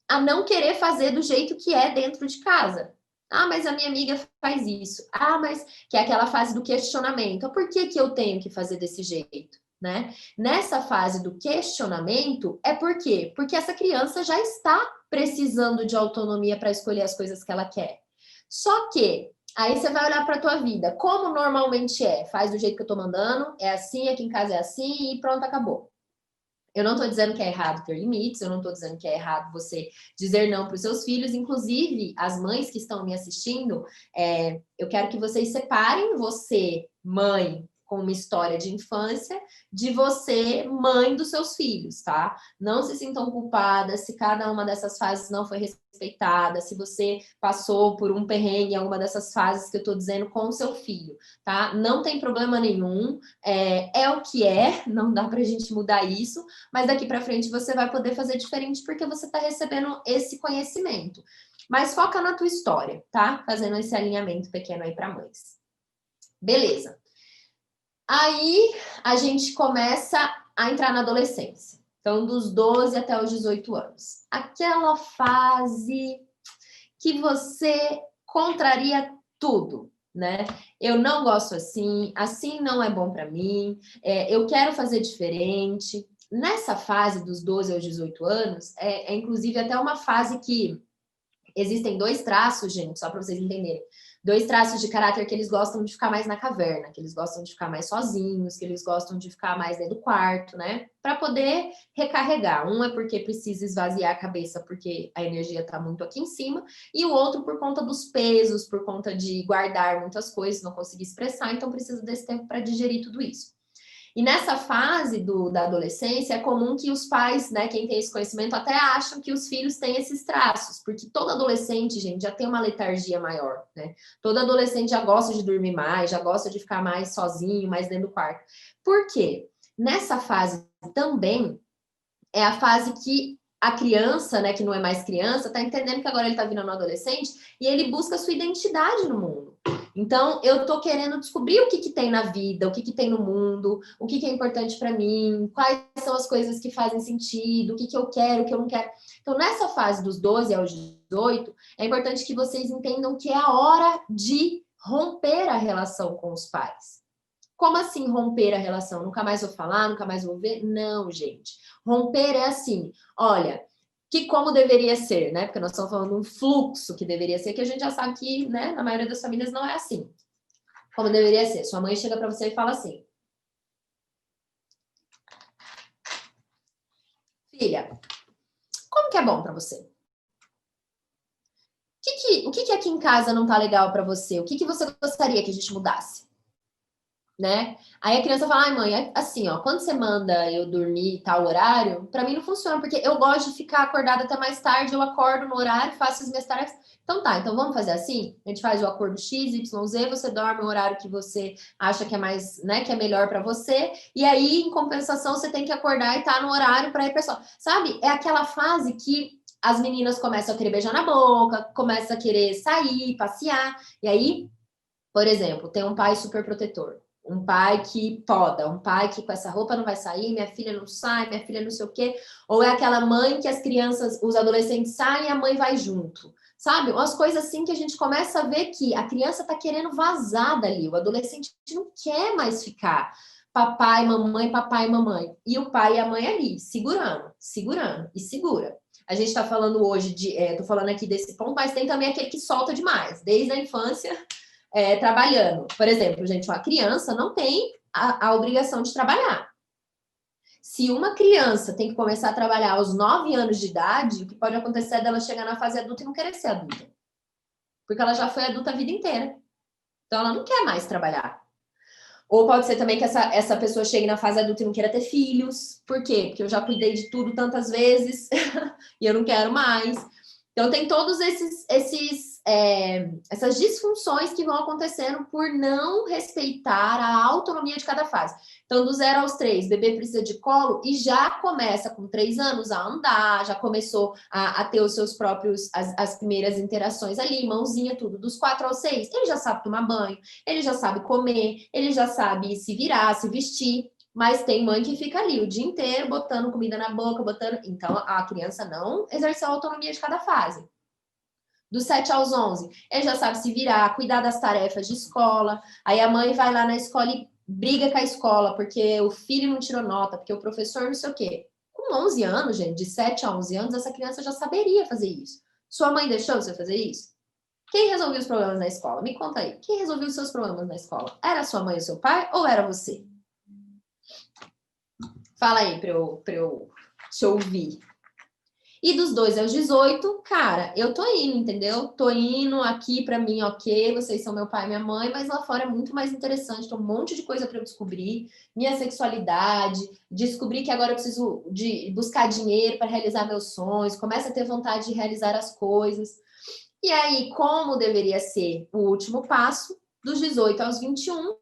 a não querer fazer do jeito que é dentro de casa. Ah, mas a minha amiga faz isso. Ah, mas que é aquela fase do questionamento. Por que que eu tenho que fazer desse jeito? Né? Nessa fase do questionamento, é por quê? Porque essa criança já está precisando de autonomia para escolher as coisas que ela quer. Só que aí você vai olhar para a tua vida, como normalmente é, faz do jeito que eu tô mandando, é assim, aqui em casa é assim e pronto, acabou. Eu não estou dizendo que é errado ter limites, eu não estou dizendo que é errado você dizer não para os seus filhos, inclusive as mães que estão me assistindo, eu quero que vocês separem você, mãe, com uma história de infância, de você, mãe dos seus filhos, tá? Não se sintam culpadas se cada uma dessas fases não foi respeitada, se você passou por um perrengue em alguma dessas fases que eu estou dizendo com o seu filho, tá? Não tem problema nenhum, é o que é, não dá pra gente mudar isso, mas daqui para frente você vai poder fazer diferente porque você está recebendo esse conhecimento. Mas foca na tua história, tá? Fazendo esse alinhamento pequeno aí para mães. Beleza. Aí a gente começa a entrar na adolescência. Então, dos 12 até os 18 anos. Aquela fase que você contraria tudo, né? Eu não gosto assim não é bom para mim, eu quero fazer diferente. Nessa fase dos 12 aos 18 anos, inclusive até uma fase que existem dois traços, gente, só para vocês entenderem. Dois traços de caráter que eles gostam de ficar mais na caverna, que eles gostam de ficar mais sozinhos, que eles gostam de ficar mais dentro do quarto, né? Para poder recarregar. Um é porque precisa esvaziar a cabeça porque a energia está muito aqui em cima, e o outro por conta dos pesos, por conta de guardar muitas coisas, não conseguir expressar, então precisa desse tempo para digerir tudo isso. E nessa fase da adolescência, é comum que os pais, né, quem tem esse conhecimento, até acham que os filhos têm esses traços, porque todo adolescente, gente, já tem uma letargia maior, né? Todo adolescente já gosta de dormir mais, já gosta de ficar mais sozinho, mais dentro do quarto. Por quê? Nessa fase também é a fase que a criança, né, que não é mais criança, tá entendendo que agora ele tá virando um adolescente e ele busca a sua identidade no mundo. Então, eu tô querendo descobrir o que que tem na vida, o que que tem no mundo, o que que é importante para mim, quais são as coisas que fazem sentido, o que que eu quero, o que eu não quero. Então, nessa fase dos 12 aos 18, é importante que vocês entendam que é a hora de romper a relação com os pais. Como assim romper a relação? Nunca mais vou falar, nunca mais vou ver? Não, gente. Romper é assim, olha, que como deveria ser, né? Porque nós estamos falando de um fluxo que deveria ser, que a gente já sabe que, né, na maioria das famílias não é assim. Como deveria ser. Sua mãe chega para você e fala assim: filha, como que é bom para você? O que aqui em casa não tá legal para você? O que você gostaria que a gente mudasse? Né? Aí a criança fala: ai, mãe, assim, ó, quando você manda eu dormir tal horário, para mim não funciona, porque eu gosto de ficar acordada até mais tarde, eu acordo no horário, faço as minhas tarefas. Então tá, então vamos fazer assim? A gente faz o acordo X, Y, Z, você dorme o horário que você acha que é mais, né, que é melhor para você, e aí, em compensação, você tem que acordar e tá no horário para ir pessoal. Sabe? É aquela fase que as meninas começam a querer beijar na boca, começam a querer sair, passear, e aí, por exemplo, tem um pai super protetor. Um pai que poda, um pai que com essa roupa não vai sair, minha filha não sai, minha filha não sei o quê. Ou é aquela mãe que as crianças, os adolescentes saem e a mãe vai junto. Sabe? Umas coisas assim que a gente começa a ver que a criança tá querendo vazar dali. O adolescente não quer mais ficar papai, mamãe. E o pai e a mãe ali, segurando, segurando e segura. A gente tá falando hoje tô falando aqui desse ponto, mas tem também aquele que solta demais, desde a infância trabalhando. Por exemplo, gente, uma criança não tem a obrigação de trabalhar. Se uma criança tem que começar a trabalhar aos 9 anos de idade, o que pode acontecer é dela chegar na fase adulta e não querer ser adulta. Porque ela já foi adulta a vida inteira. Então, ela não quer mais trabalhar. Ou pode ser também que essa pessoa chegue na fase adulta e não queira ter filhos. Por quê? Porque eu já cuidei de tudo tantas vezes e eu não quero mais. Então, tem todos essas disfunções que vão acontecendo por não respeitar a autonomia de cada fase. Então, do 0 aos 3, bebê precisa de colo e já começa com 3 anos a andar, já começou a ter os seus próprios, as primeiras interações ali, mãozinha, tudo. Dos 4 aos 6, ele já sabe tomar banho, ele já sabe comer, ele já sabe se virar, se vestir. Mas tem mãe que fica ali o dia inteiro botando comida na boca, botando. Então, a criança não exerceu a autonomia de cada fase. Dos 7 aos 11, ele já sabe se virar, cuidar das tarefas de escola. Aí a mãe vai lá na escola e briga com a escola, porque o filho não tirou nota, porque o professor não sei o quê. Com 11 anos, gente, de 7 a 11 anos, essa criança já saberia fazer isso. Sua mãe deixou você fazer isso? Quem resolveu os problemas na escola? Me conta aí. Quem resolveu os seus problemas na escola? Era sua mãe ou seu pai ou era você? Fala aí pra eu te ouvir. E dos 2 aos 18, cara, eu tô indo, entendeu? Tô indo aqui pra mim, ok, vocês são meu pai e minha mãe, mas lá fora é muito mais interessante, tem um monte de coisa pra eu descobrir, minha sexualidade, descobrir que agora eu preciso de buscar dinheiro para realizar meus sonhos, começa a ter vontade de realizar as coisas. E aí, como deveria ser o último passo, dos 18 aos 21,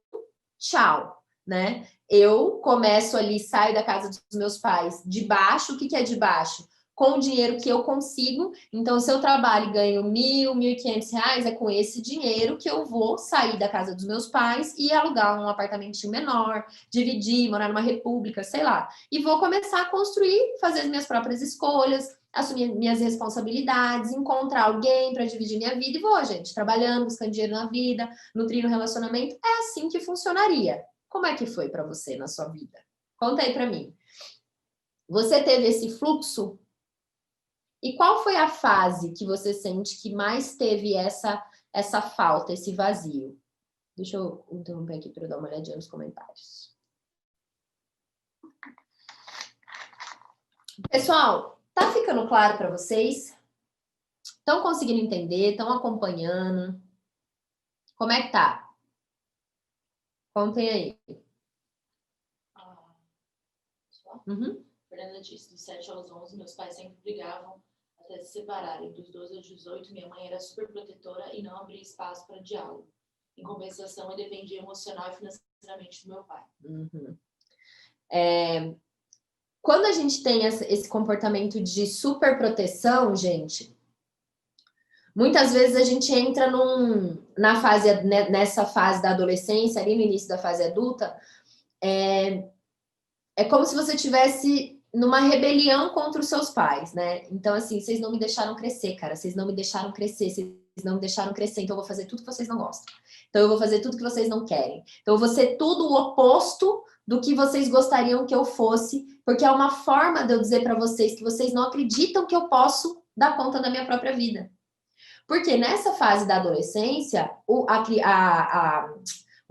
tchau, né? Eu começo ali, saio da casa dos meus pais de baixo. O que é de baixo? Com o dinheiro que eu consigo. Então, se eu trabalho e ganho R$1.000, R$1.500, é com esse dinheiro que eu vou sair da casa dos meus pais e alugar um apartamentinho menor, dividir, morar numa república, sei lá. E vou começar a construir, fazer as minhas próprias escolhas, assumir minhas responsabilidades, encontrar alguém para dividir minha vida e vou, gente, trabalhando, buscando dinheiro na vida, nutrindo o relacionamento. É assim que funcionaria. Como é que foi para você na sua vida? Conta aí para mim. Você teve esse fluxo? E qual foi a fase que você sente que mais teve essa falta, esse vazio? Deixa eu interromper aqui para eu dar uma olhadinha nos comentários. Pessoal, tá ficando claro para vocês? Estão conseguindo entender? Estão acompanhando? Como é que tá? Contem aí. Uhum. Fernanda disse, dos 7 aos 11, meus pais sempre brigavam até se separarem. Dos 12 aos 18, minha mãe era super protetora e não abria espaço para diálogo. Em compensação, eu dependia emocional e financeiramente do meu pai. Uhum. Quando a gente tem esse comportamento de super proteção, gente, muitas vezes a gente entra nessa fase da adolescência, ali no início da fase adulta, é como se você tivesse numa rebelião contra os seus pais, né? Então, assim, vocês não me deixaram crescer, cara. Vocês não me deixaram crescer, vocês não me deixaram crescer. Então, eu vou fazer tudo que vocês não gostam. Então, eu vou fazer tudo que vocês não querem. Então, eu vou ser tudo o oposto do que vocês gostariam que eu fosse, porque é uma forma de eu dizer para vocês que vocês não acreditam que eu posso dar conta da minha própria vida. Porque nessa fase da adolescência, o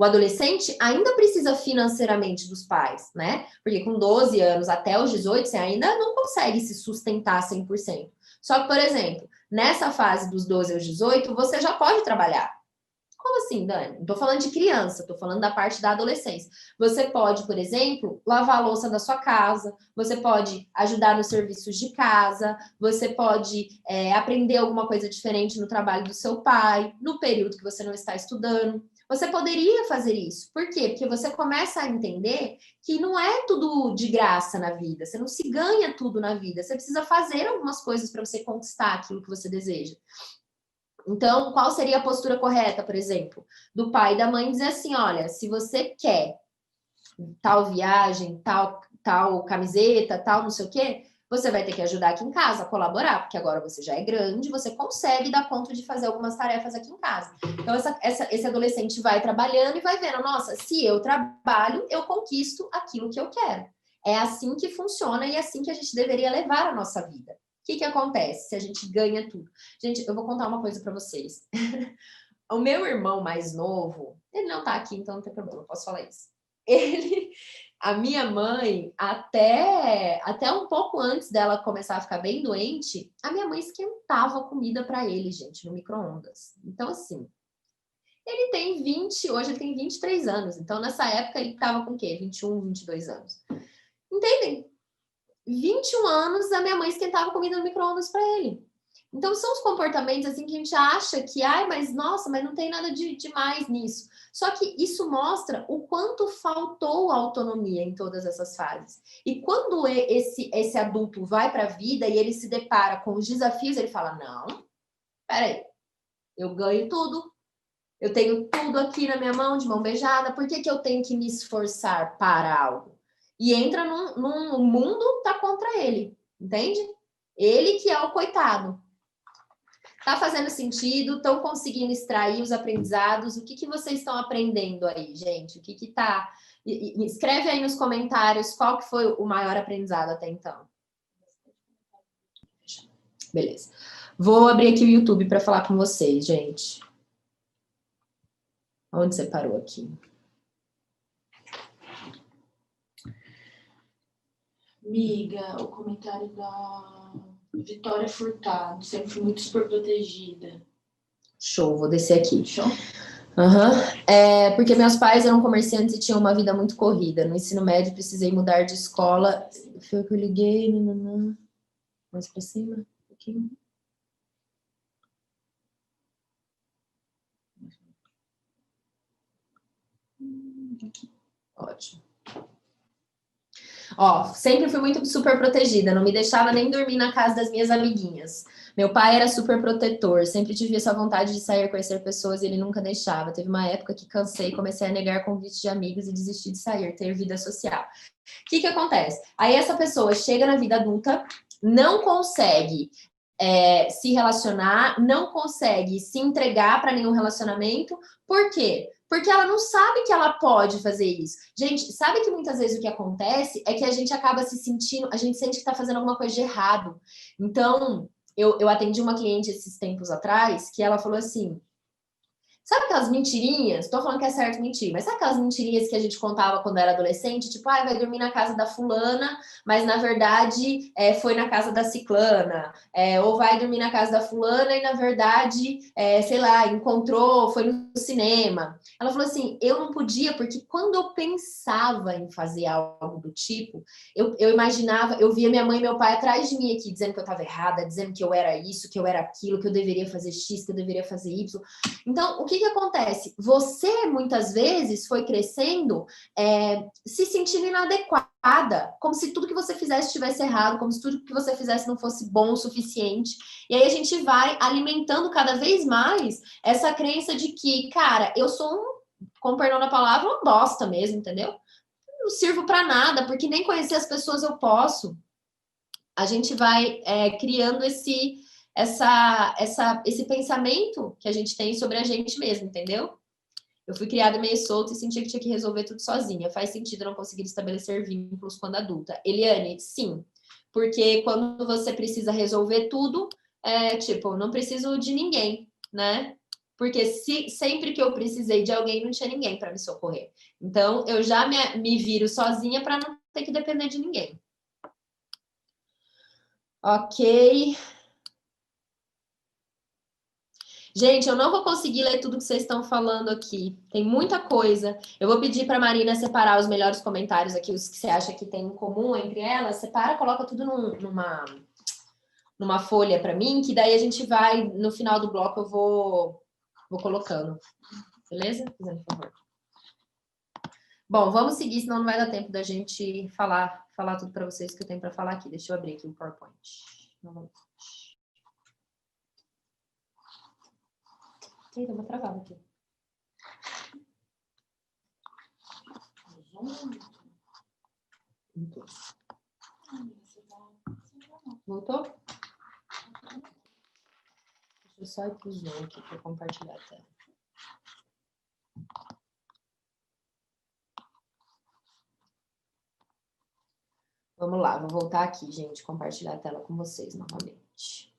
adolescente ainda precisa financeiramente dos pais, né? Porque com 12 anos até os 18, você ainda não consegue se sustentar 100%. Só que, por exemplo, nessa fase dos 12 aos 18, você já pode trabalhar. Como assim, Dani? Não tô falando de criança, tô falando da parte da adolescência. Você pode, por exemplo, lavar a louça da sua casa, você pode ajudar nos serviços de casa, você pode aprender alguma coisa diferente no trabalho do seu pai, no período que você não está estudando. Você poderia fazer isso. Por quê? Porque você começa a entender que não é tudo de graça na vida, você não se ganha tudo na vida, você precisa fazer algumas coisas para você conquistar aquilo que você deseja. Então, qual seria a postura correta, por exemplo, do pai e da mãe dizer assim, olha, se você quer tal viagem, tal camiseta, tal não sei o quê, você vai ter que ajudar aqui em casa, colaborar, porque agora você já é grande, você consegue dar conta de fazer algumas tarefas aqui em casa. Então, esse adolescente vai trabalhando e vai vendo, nossa, se eu trabalho, eu conquisto aquilo que eu quero. É assim que funciona e é assim que a gente deveria levar a nossa vida. O que acontece se a gente ganha tudo? Gente, eu vou contar uma coisa para vocês. O meu irmão mais novo, ele não tá aqui, então não tem problema, eu posso falar isso. A minha mãe, até um pouco antes dela começar a ficar bem doente, a minha mãe esquentava comida para ele, gente, no micro-ondas. Então, assim, hoje ele tem 23 anos, então nessa época ele tava com o quê? 21, 22 anos. Entendem? 21 anos a minha mãe esquentava comida no micro-ondas para ele. Então, são os comportamentos assim que a gente acha que, mas nossa, mas não tem nada de demais nisso. Só que isso mostra o quanto faltou autonomia em todas essas fases. E quando esse adulto vai para a vida e ele se depara com os desafios, ele fala, não, peraí, eu ganho tudo, eu tenho tudo aqui na minha mão, de mão beijada, por que eu tenho que me esforçar para algo? E entra num mundo tá contra ele, entende? Ele que é o coitado. Tá fazendo sentido? Estão conseguindo extrair os aprendizados? O que que vocês estão aprendendo aí, gente? O que que tá... Escreve aí nos comentários qual que foi o maior aprendizado até então. Beleza. Vou abrir aqui o YouTube para falar com vocês, gente. Onde você parou aqui? Miga, o comentário da Vitória Furtado. Sempre fui muito super protegida. Show, vou descer aqui. Show? Porque meus pais eram comerciantes e tinham uma vida muito corrida. No ensino médio, precisei mudar de escola. Foi o que eu liguei. Mais para cima, um pouquinho. Ótimo. Ó, sempre fui muito super protegida, não me deixava nem dormir na casa das minhas amiguinhas. Meu pai era super protetor, sempre tive essa vontade de sair, conhecer pessoas e ele nunca deixava. Teve uma época que cansei, comecei a negar convites de amigos e desisti de sair, ter vida social. O que acontece? Aí essa pessoa chega na vida adulta, não consegue se relacionar, não consegue se entregar para nenhum relacionamento. Por quê? Porque ela não sabe que ela pode fazer isso. Gente, sabe que muitas vezes o que acontece é que a gente acaba se sentindo, a gente sente que está fazendo alguma coisa de errado. Então, eu atendi uma cliente esses tempos atrás que ela falou assim, sabe aquelas mentirinhas? Tô falando que é certo mentir, mas sabe aquelas mentirinhas que a gente contava quando era adolescente? Tipo, vai dormir na casa da fulana, mas na verdade foi na casa da ciclana. Ou vai dormir na casa da fulana e na verdade, sei lá, encontrou, foi no cinema. Ela falou assim, eu não podia, porque quando eu pensava em fazer algo do tipo, eu imaginava, eu via minha mãe e meu pai atrás de mim aqui, dizendo que eu estava errada, dizendo que eu era isso, que eu era aquilo, que eu deveria fazer X, que eu deveria fazer Y. Então, o que acontece? Você, muitas vezes, foi crescendo se sentindo inadequada, como se tudo que você fizesse estivesse errado, como se tudo que você fizesse não fosse bom o suficiente. E aí a gente vai alimentando cada vez mais essa crença de que, cara, eu sou com perdão da palavra, uma bosta mesmo, entendeu? Não sirvo para nada, porque nem conhecer as pessoas eu posso. A gente vai criando esse pensamento que a gente tem sobre a gente mesmo, entendeu? Eu fui criada meio solta e sentia que tinha que resolver tudo sozinha. Faz sentido não conseguir estabelecer vínculos quando adulta. Eliane, sim. Porque quando você precisa resolver tudo, tipo, não preciso de ninguém, né? Porque sempre que eu precisei de alguém, não tinha ninguém para me socorrer. Então, eu já me viro sozinha para não ter que depender de ninguém. Ok. Gente, eu não vou conseguir ler tudo que vocês estão falando aqui. Tem muita coisa. Eu vou pedir para a Marina separar os melhores comentários aqui, os que você acha que tem em comum entre elas. Separa, coloca tudo numa folha para mim, que daí a gente vai, no final do bloco, eu vou colocando. Beleza? Fazendo favor. Bom, vamos seguir, senão não vai dar tempo da gente falar tudo para vocês que eu tenho para falar aqui. Deixa eu abrir aqui o PowerPoint. Eita, uma travada aqui. Voltou? Deixa eu só ir pro Zoom aqui para compartilhar a tela. Vamos lá, vou voltar aqui, gente, compartilhar a tela com vocês novamente.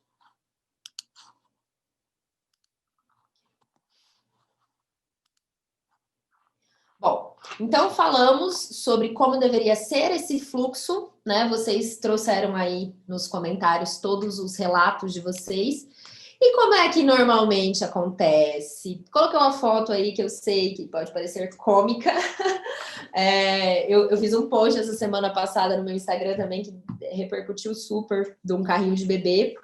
Bom, então falamos sobre como deveria ser esse fluxo, né? Vocês trouxeram aí nos comentários todos os relatos de vocês. E como é que normalmente acontece? Coloquei uma foto aí que eu sei que pode parecer cômica. Eu fiz um post essa semana passada no meu Instagram também que repercutiu super de um carrinho de bebê.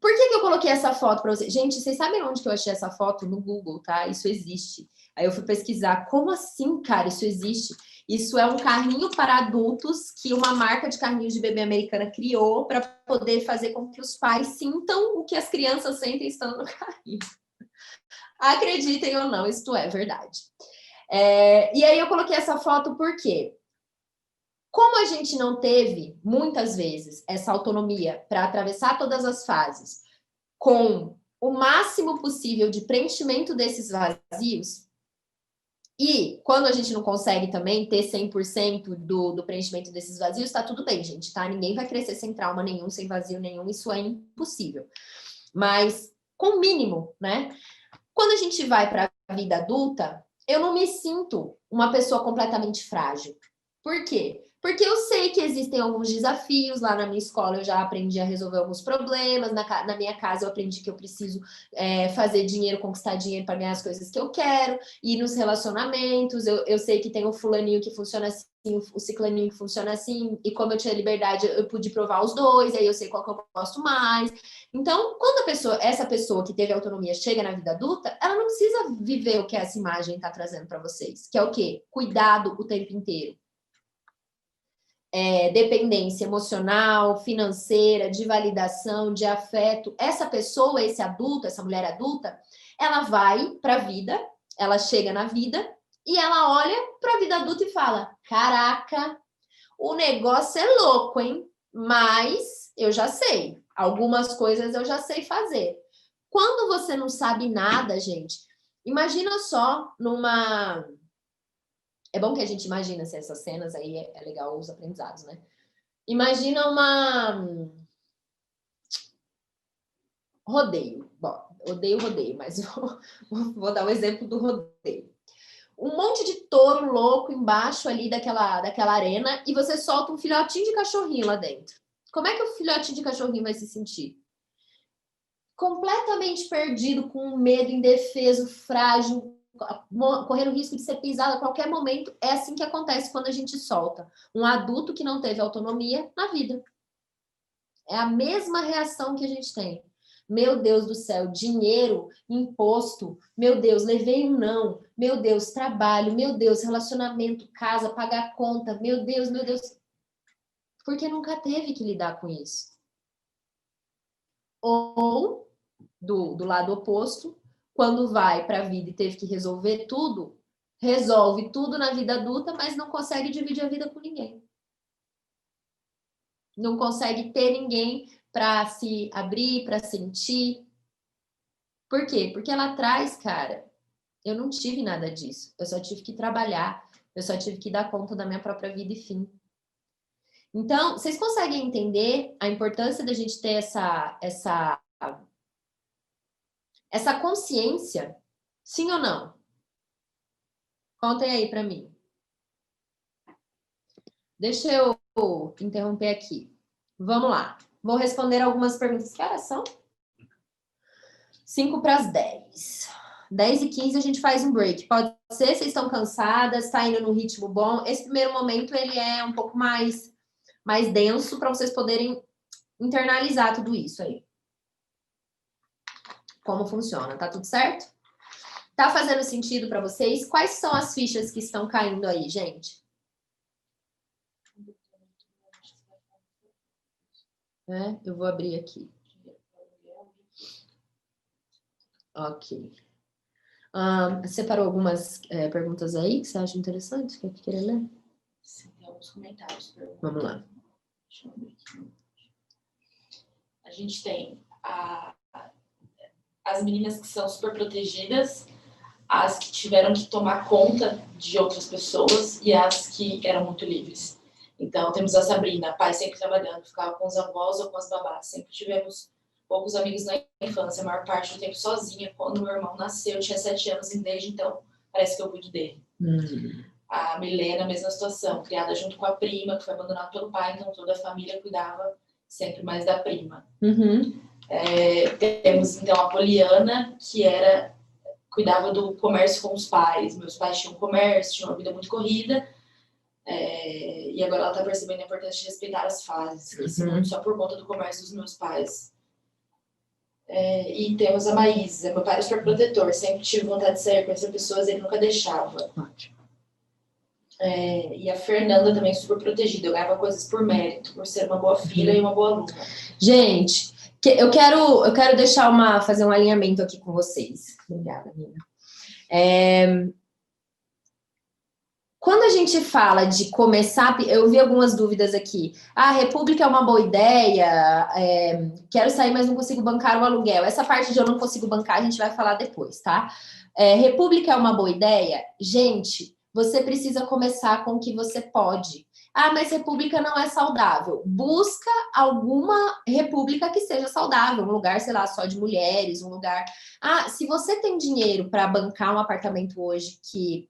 Por que eu coloquei essa foto para vocês? Gente, vocês sabem onde que eu achei essa foto? No Google, tá? Isso existe. Aí eu fui pesquisar. Como assim, cara? Isso existe? Isso é um carrinho para adultos que uma marca de carrinhos de bebê americana criou para poder fazer com que os pais sintam o que as crianças sentem estando no carrinho. Acreditem ou não, isto é verdade. E aí eu coloquei essa foto por quê? Como a gente não teve, muitas vezes, essa autonomia para atravessar todas as fases, com o máximo possível de preenchimento desses vazios. E quando a gente não consegue também ter 100% do preenchimento desses vazios, tá tudo bem, gente, tá? Ninguém vai crescer sem trauma nenhum, sem vazio nenhum, isso é impossível. Mas com o mínimo, né? Quando a gente vai para a vida adulta, eu não me sinto uma pessoa completamente frágil. Por quê? Porque eu sei que existem alguns desafios. Lá na minha escola eu já aprendi a resolver alguns problemas. Na minha casa eu aprendi que eu preciso fazer dinheiro, conquistar dinheiro para ganhar as coisas que eu quero. E nos relacionamentos eu sei que tem o fulaninho que funciona assim, o ciclaninho que funciona assim. E como eu tinha liberdade, eu pude provar os dois. Aí eu sei qual que eu gosto mais. Então, quando essa pessoa que teve autonomia chega na vida adulta, ela não precisa viver o que essa imagem está trazendo para vocês. Que é o quê? Cuidado o tempo inteiro. Dependência emocional, financeira, de validação, de afeto. Essa pessoa, esse adulto, essa mulher adulta, ela vai para a vida, ela chega na vida e ela olha para a vida adulta e fala: caraca, o negócio é louco, hein? Mas eu já sei. Algumas coisas eu já sei fazer. Quando você não sabe nada, gente, imagina só numa... É bom que a gente imagina assim, essas cenas aí, é legal os aprendizados, né? Imagina uma... rodeio. Bom, odeio rodeio, mas vou dar o exemplo do rodeio. Um monte de touro louco embaixo ali daquela arena e você solta um filhotinho de cachorrinho lá dentro. Como é que o filhotinho de cachorrinho vai se sentir? Completamente perdido, com medo, indefeso, frágil, correndo risco de ser pisado a qualquer momento. É assim que acontece quando a gente solta um adulto que não teve autonomia na vida. É a mesma reação que a gente tem. Meu Deus do céu, dinheiro, imposto, meu Deus, levei um não, meu Deus, trabalho, meu Deus, relacionamento, casa, pagar conta, meu Deus, porque nunca teve que lidar com isso. Ou, do lado oposto, quando vai para a vida e teve que resolver tudo, resolve tudo na vida adulta, mas não consegue dividir a vida com ninguém. Não consegue ter ninguém para se abrir, para sentir. Por quê? Porque lá atrás, cara, eu não tive nada disso. Eu só tive que trabalhar, eu só tive que dar conta da minha própria vida e fim. Então, vocês conseguem entender a importância da gente ter essa consciência? Sim ou não? Contem aí para mim. Deixa eu interromper aqui. Vamos lá. Vou responder algumas perguntas. Que horas são? 5 para as 10. 10h15 a gente faz um break. Pode ser, vocês estão cansadas, está indo num ritmo bom. Esse primeiro momento, ele é um pouco mais denso para vocês poderem internalizar tudo isso aí. Como funciona, tá tudo certo? Tá fazendo sentido para vocês? Quais são as fichas que estão caindo aí, gente? Eu vou abrir aqui. Ok. Separou algumas perguntas aí que você acha interessante? Que querer ler? Sim, tem alguns comentários. Vamos lá. Deixa eu ver aqui. A gente tem as meninas que são super protegidas, as que tiveram que tomar conta de outras pessoas e as que eram muito livres. Então, temos a Sabrina, pai sempre trabalhando, ficava com os avós ou com as babás. Sempre tivemos poucos amigos na infância, a maior parte do tempo sozinha. Quando meu irmão nasceu, eu tinha 7 anos e desde então parece que eu cuido dele. A Milena, mesma situação, criada junto com a prima, que foi abandonada pelo pai, então toda a família cuidava sempre mais da prima. Temos, então, a Poliana, que cuidava do comércio com os pais. Meus pais tinham comércio, tinham uma vida muito corrida, e agora ela está percebendo a importância de respeitar as fases, só por conta do comércio dos meus pais. E temos a Maísa, meu pai era super protetor, sempre tive vontade de sair, conhecer pessoas, ele nunca deixava. E a Fernanda também super protegida, eu ganhava coisas por mérito, por ser uma boa filha e uma boa aluna. Gente, eu quero fazer um alinhamento aqui com vocês. Obrigada, Nina. quando a gente fala de começar, eu vi algumas dúvidas aqui. Ah, república é uma boa ideia, quero sair, mas não consigo bancar o aluguel. Essa parte de eu não consigo bancar, a gente vai falar depois, tá? República é uma boa ideia? Gente, você precisa começar com o que você pode. Ah, mas república não é saudável. Busca alguma república que seja saudável, um lugar, sei lá, só de mulheres, um lugar... Ah, se você tem dinheiro para bancar um apartamento hoje que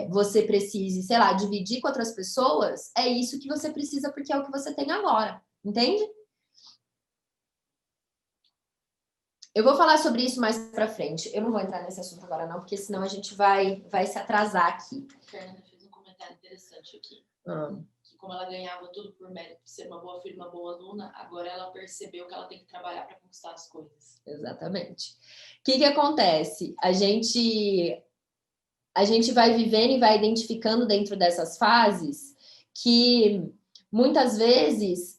você precise, sei lá, dividir com outras pessoas, é isso que você precisa porque é o que você tem agora, entende? Eu vou falar sobre isso mais pra frente. Eu não vou entrar nesse assunto agora não, porque senão a gente vai se atrasar aqui. A Fernanda fez um comentário interessante aqui. Que como ela ganhava tudo por mérito de ser uma boa filha, uma boa aluna, agora ela percebeu que ela tem que trabalhar para conquistar as coisas. Exatamente. O que acontece? A gente vai vivendo e vai identificando dentro dessas fases que muitas vezes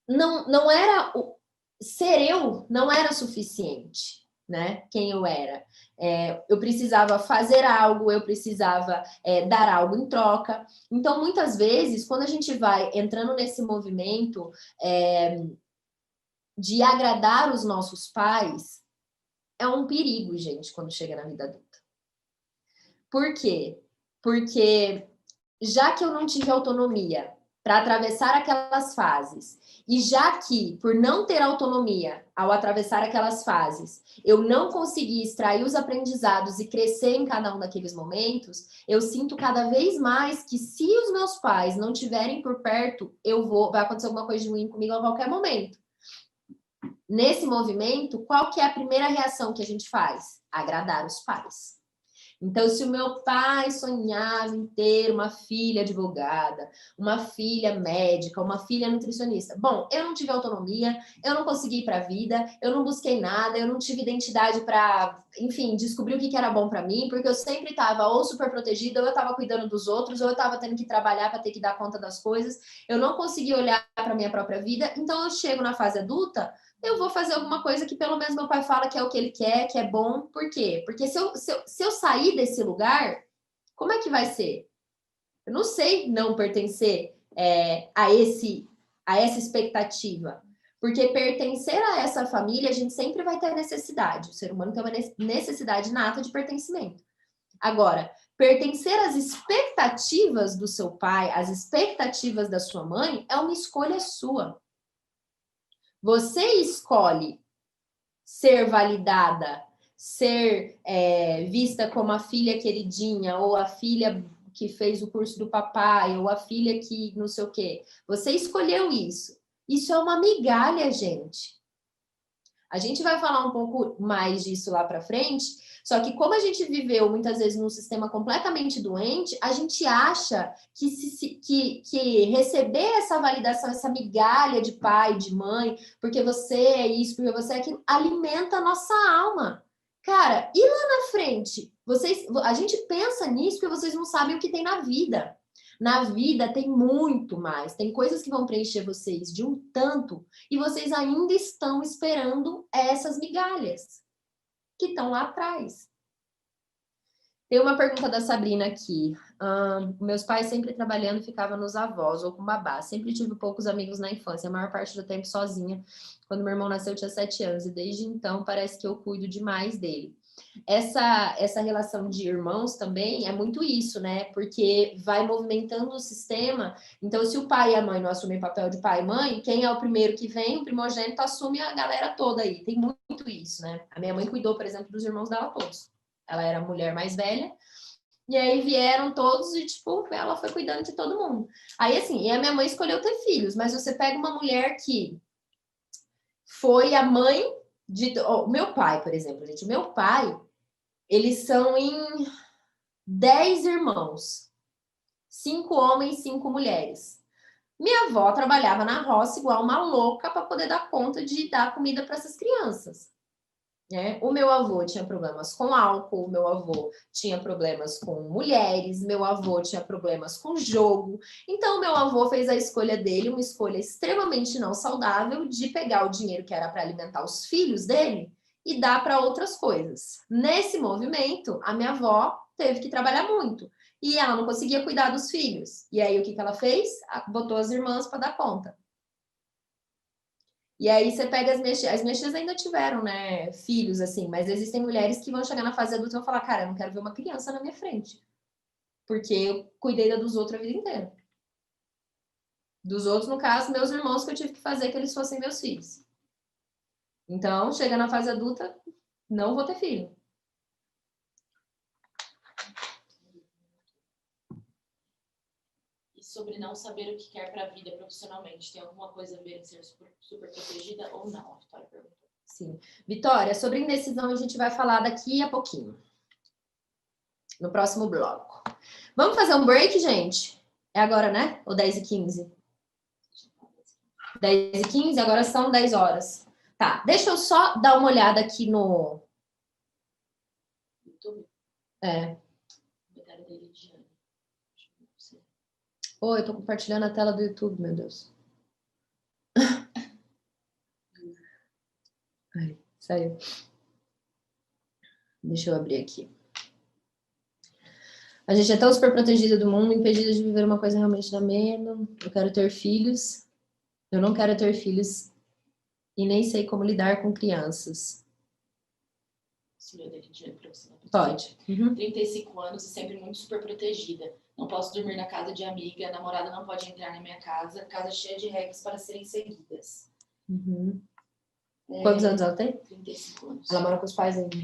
não era ser eu não era suficiente, né? Quem eu era. Eu precisava fazer algo, eu precisava dar algo em troca. Então, muitas vezes, quando a gente vai entrando nesse movimento de agradar os nossos pais, é um perigo, gente, quando chega na vida adulta. Por quê? Porque já que eu não tive autonomia para atravessar aquelas fases, e já que, por não ter autonomia ao atravessar aquelas fases, eu não consegui extrair os aprendizados e crescer em cada um daqueles momentos, eu sinto cada vez mais que se os meus pais não estiverem por perto, vai acontecer alguma coisa de ruim comigo a qualquer momento. Nesse movimento, qual que é a primeira reação que a gente faz? Agradar os pais. Então, se o meu pai sonhava em ter uma filha advogada, uma filha médica, uma filha nutricionista, bom, eu não tive autonomia, eu não consegui ir para a vida, eu não busquei nada, eu não tive identidade para, enfim, descobrir o que era bom para mim, porque eu sempre estava ou super protegida, ou eu estava cuidando dos outros, ou eu estava tendo que trabalhar para ter que dar conta das coisas, eu não consegui olhar para a minha própria vida, então eu chego na fase adulta, eu vou fazer alguma coisa que pelo menos meu pai fala que é o que ele quer, que é bom. Por quê? Porque se eu sair desse lugar, como é que vai ser? Eu não sei não pertencer a essa expectativa. Porque pertencer a essa família, a gente sempre vai ter necessidade. O ser humano tem uma necessidade nata de pertencimento. Agora, pertencer às expectativas do seu pai, às expectativas da sua mãe, é uma escolha sua. Você escolhe ser validada, ser vista como a filha queridinha, ou a filha que fez o curso do papai, ou a filha que não sei o quê. Você escolheu isso. Isso é uma migalha, gente. A gente vai falar um pouco mais disso lá para frente, só que como a gente viveu muitas vezes num sistema completamente doente, a gente acha que receber essa validação, essa migalha de pai, de mãe, porque você é isso, porque você é aquilo, alimenta a nossa alma. Cara, e lá na frente? A gente pensa nisso porque vocês não sabem o que tem na vida. Na vida tem muito mais, tem coisas que vão preencher vocês de um tanto e vocês ainda estão esperando essas migalhas que estão lá atrás. Tem uma pergunta da Sabrina aqui. Meus pais sempre trabalhando ficavam nos avós ou com babá. Sempre tive poucos amigos na infância, a maior parte do tempo sozinha. Quando meu irmão nasceu, eu tinha 7 anos e desde então parece que eu cuido demais dele. Essa relação de irmãos também é muito isso, né? Porque vai movimentando o sistema. Então, se o pai e a mãe não assumem papel de pai e mãe, quem é o primeiro que vem, o primogênito, assume a galera toda aí. Tem muito isso, né? A minha mãe cuidou, por exemplo, dos irmãos dela todos. Ela era a mulher mais velha. E aí vieram todos e, tipo, ela foi cuidando de todo mundo. Aí, assim, e a minha mãe escolheu ter filhos, mas você pega uma mulher que foi a mãe o meu pai, por exemplo, gente. O meu pai, eles são em 10 irmãos. 5 homens, 5 mulheres. Minha avó trabalhava na roça igual uma louca para poder dar conta de dar comida para essas crianças. O meu avô tinha problemas com álcool, meu avô tinha problemas com mulheres, meu avô tinha problemas com jogo. Então, meu avô fez a escolha dele, uma escolha extremamente não saudável, de pegar o dinheiro que era para alimentar os filhos dele e dar para outras coisas. Nesse movimento, a minha avó teve que trabalhar muito. e ela não conseguia cuidar dos filhos. E aí, o que ela fez? Botou as irmãs para dar conta. E aí, você pega as minhas tias ainda tiveram, né, filhos, assim, mas existem mulheres que vão chegar na fase adulta e vão falar, cara, eu não quero ver uma criança na minha frente. Porque eu cuidei da dos outros a vida inteira. Dos outros, no caso, meus irmãos, que eu tive que fazer que eles fossem meus filhos. Então, chega na fase adulta, não vou ter filho. E sobre não saber o que quer para a vida profissionalmente, tem alguma coisa a ver em ser super protegida ou não? A Vitória perguntou. Sim. Vitória, sobre indecisão a gente vai falar daqui a pouquinho. No próximo bloco. Vamos fazer um break, gente? É agora, né? Ou 10h15? 10h15, agora são 10 horas. Tá, deixa eu só dar uma olhada aqui no... YouTube? É. Oi, eu tô compartilhando a tela do YouTube, meu Deus. Ai, saiu. Deixa eu abrir aqui. A gente é tão super protegida do mundo, impedida de viver uma coisa realmente da medo. Eu quero ter filhos. Eu não quero ter filhos e nem sei como lidar com crianças. Pode. 35 anos e sempre muito super protegida. Não posso dormir na casa de amiga, a namorada não pode entrar na minha casa, casa cheia de regras para serem seguidas. Quantos anos ela tem? 35 anos. Ela mora com os pais ainda.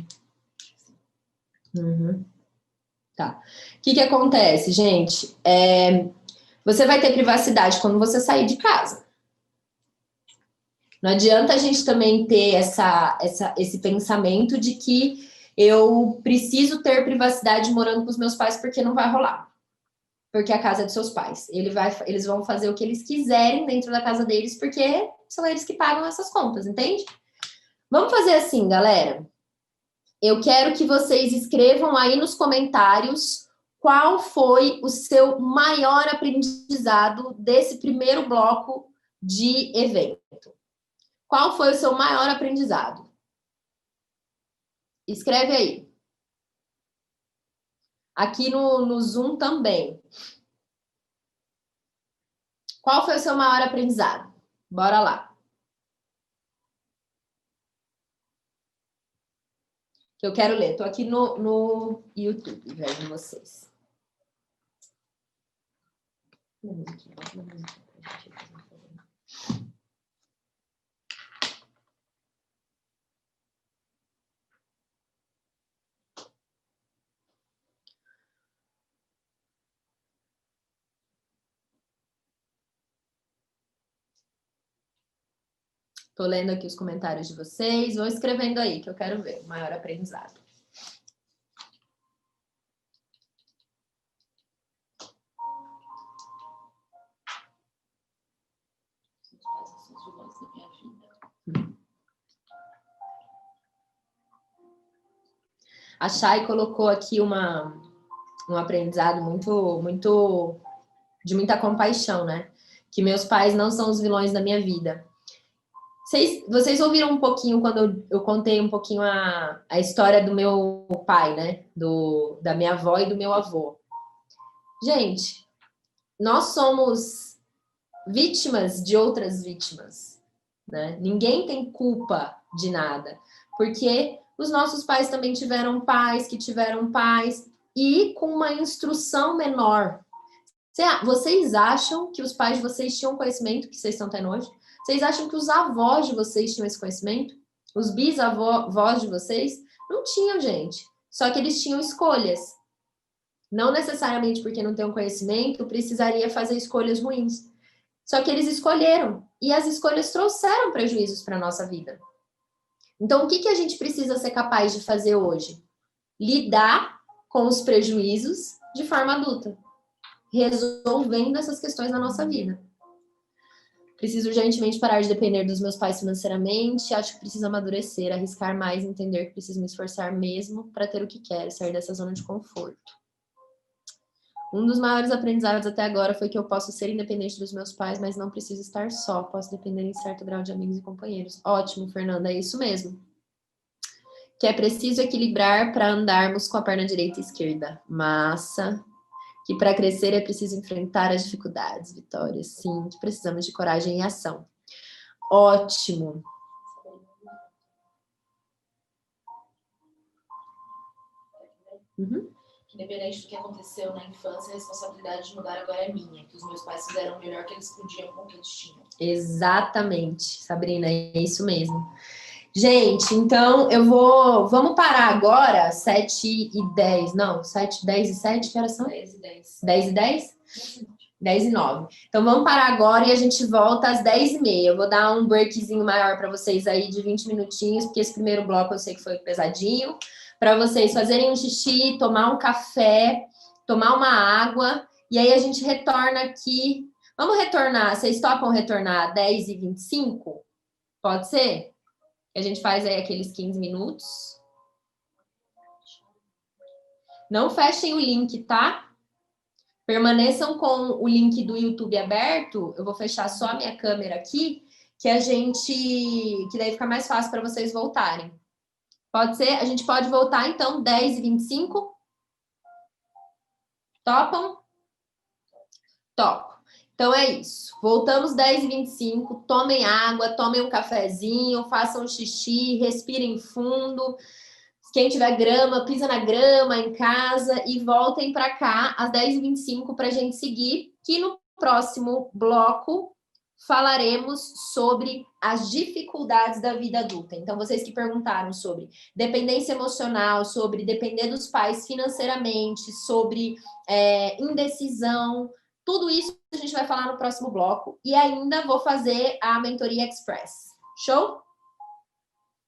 Tá. O que acontece, gente? Você vai ter privacidade quando você sair de casa. Não adianta a gente também ter esse pensamento de que eu preciso ter privacidade morando com os meus pais porque não vai rolar. Porque a casa é dos seus pais. Eles vão fazer o que eles quiserem dentro da casa deles porque são eles que pagam essas contas, entende? Vamos fazer assim, galera. Eu quero que vocês escrevam aí nos comentários qual foi o seu maior aprendizado desse primeiro bloco de evento. Qual foi o seu maior aprendizado? Escreve aí. Aqui no Zoom também. Qual foi o seu maior aprendizado? Bora lá. Que eu quero ler. Estou aqui no YouTube, vendo vocês. Estou lendo aqui os comentários de vocês. Vão escrevendo aí, que eu quero ver o maior aprendizado. A Chay colocou aqui um aprendizado muito de muita compaixão, né? Que meus pais não são os vilões da minha vida. Vocês ouviram um pouquinho quando eu contei um pouquinho a história do meu pai, né? Da minha avó e do meu avô. Gente, nós somos vítimas de outras vítimas, né? Ninguém tem culpa de nada, porque os nossos pais também tiveram pais que tiveram pais e com uma instrução menor. Vocês acham que os pais de vocês tinham conhecimento que vocês estão tendo hoje? Vocês acham que os avós de vocês tinham esse conhecimento? Os bisavós de vocês? Não tinham, gente. Só que eles tinham escolhas. Não necessariamente porque não tem um conhecimento, precisaria fazer escolhas ruins. Só que eles escolheram. E as escolhas trouxeram prejuízos para a nossa vida. Então, o que a gente precisa ser capaz de fazer hoje? Lidar com os prejuízos de forma adulta. Resolvendo essas questões na nossa vida. Preciso urgentemente parar de depender dos meus pais financeiramente. Acho que preciso amadurecer, arriscar mais, entender que preciso me esforçar mesmo para ter o que quero, sair dessa zona de conforto. Um dos maiores aprendizados até agora foi que eu posso ser independente dos meus pais, mas não preciso estar só. Posso depender em certo grau de amigos e companheiros. Ótimo, Fernanda, é isso mesmo. Que é preciso equilibrar para andarmos com a perna direita e esquerda. Massa. Que para crescer é preciso enfrentar as dificuldades, Vitória. Sim, que precisamos de coragem e ação. Ótimo. Uhum. Que independente do que aconteceu na infância, a responsabilidade de mudar agora é minha. Que os meus pais fizeram o melhor que eles podiam com o que eles tinham. Exatamente, Sabrina, é isso mesmo. Gente, então vamos parar agora, 7h10, não, 7h10 e 7, que horas são? 10h10. 10h10? 10h09. Então vamos parar agora e a gente volta às 10h30. Eu vou dar um breakzinho maior para vocês aí de 20 minutinhos, porque esse primeiro bloco eu sei que foi pesadinho, para vocês fazerem um xixi, tomar um café, tomar uma água, e aí a gente retorna aqui. Vamos retornar, vocês topam retornar às 10h25? Pode ser? A gente faz aí aqueles 15 minutos. Não fechem o link, tá? Permaneçam com o link do YouTube aberto. Eu vou fechar só a minha câmera aqui, que daí fica mais fácil para vocês voltarem. Pode ser? A gente pode voltar, então, 10h25? Topam? Topo. Então é isso. Voltamos 10h25. Tomem água, tomem um cafezinho, façam um xixi, respirem fundo. Quem tiver grama, pisa na grama em casa e voltem para cá às 10h25 para a gente seguir, que no próximo bloco falaremos sobre as dificuldades da vida adulta. Então, vocês que perguntaram sobre dependência emocional, sobre depender dos pais financeiramente, sobre indecisão, tudo isso a gente vai falar no próximo bloco. E ainda vou fazer a Mentoria Express. Show?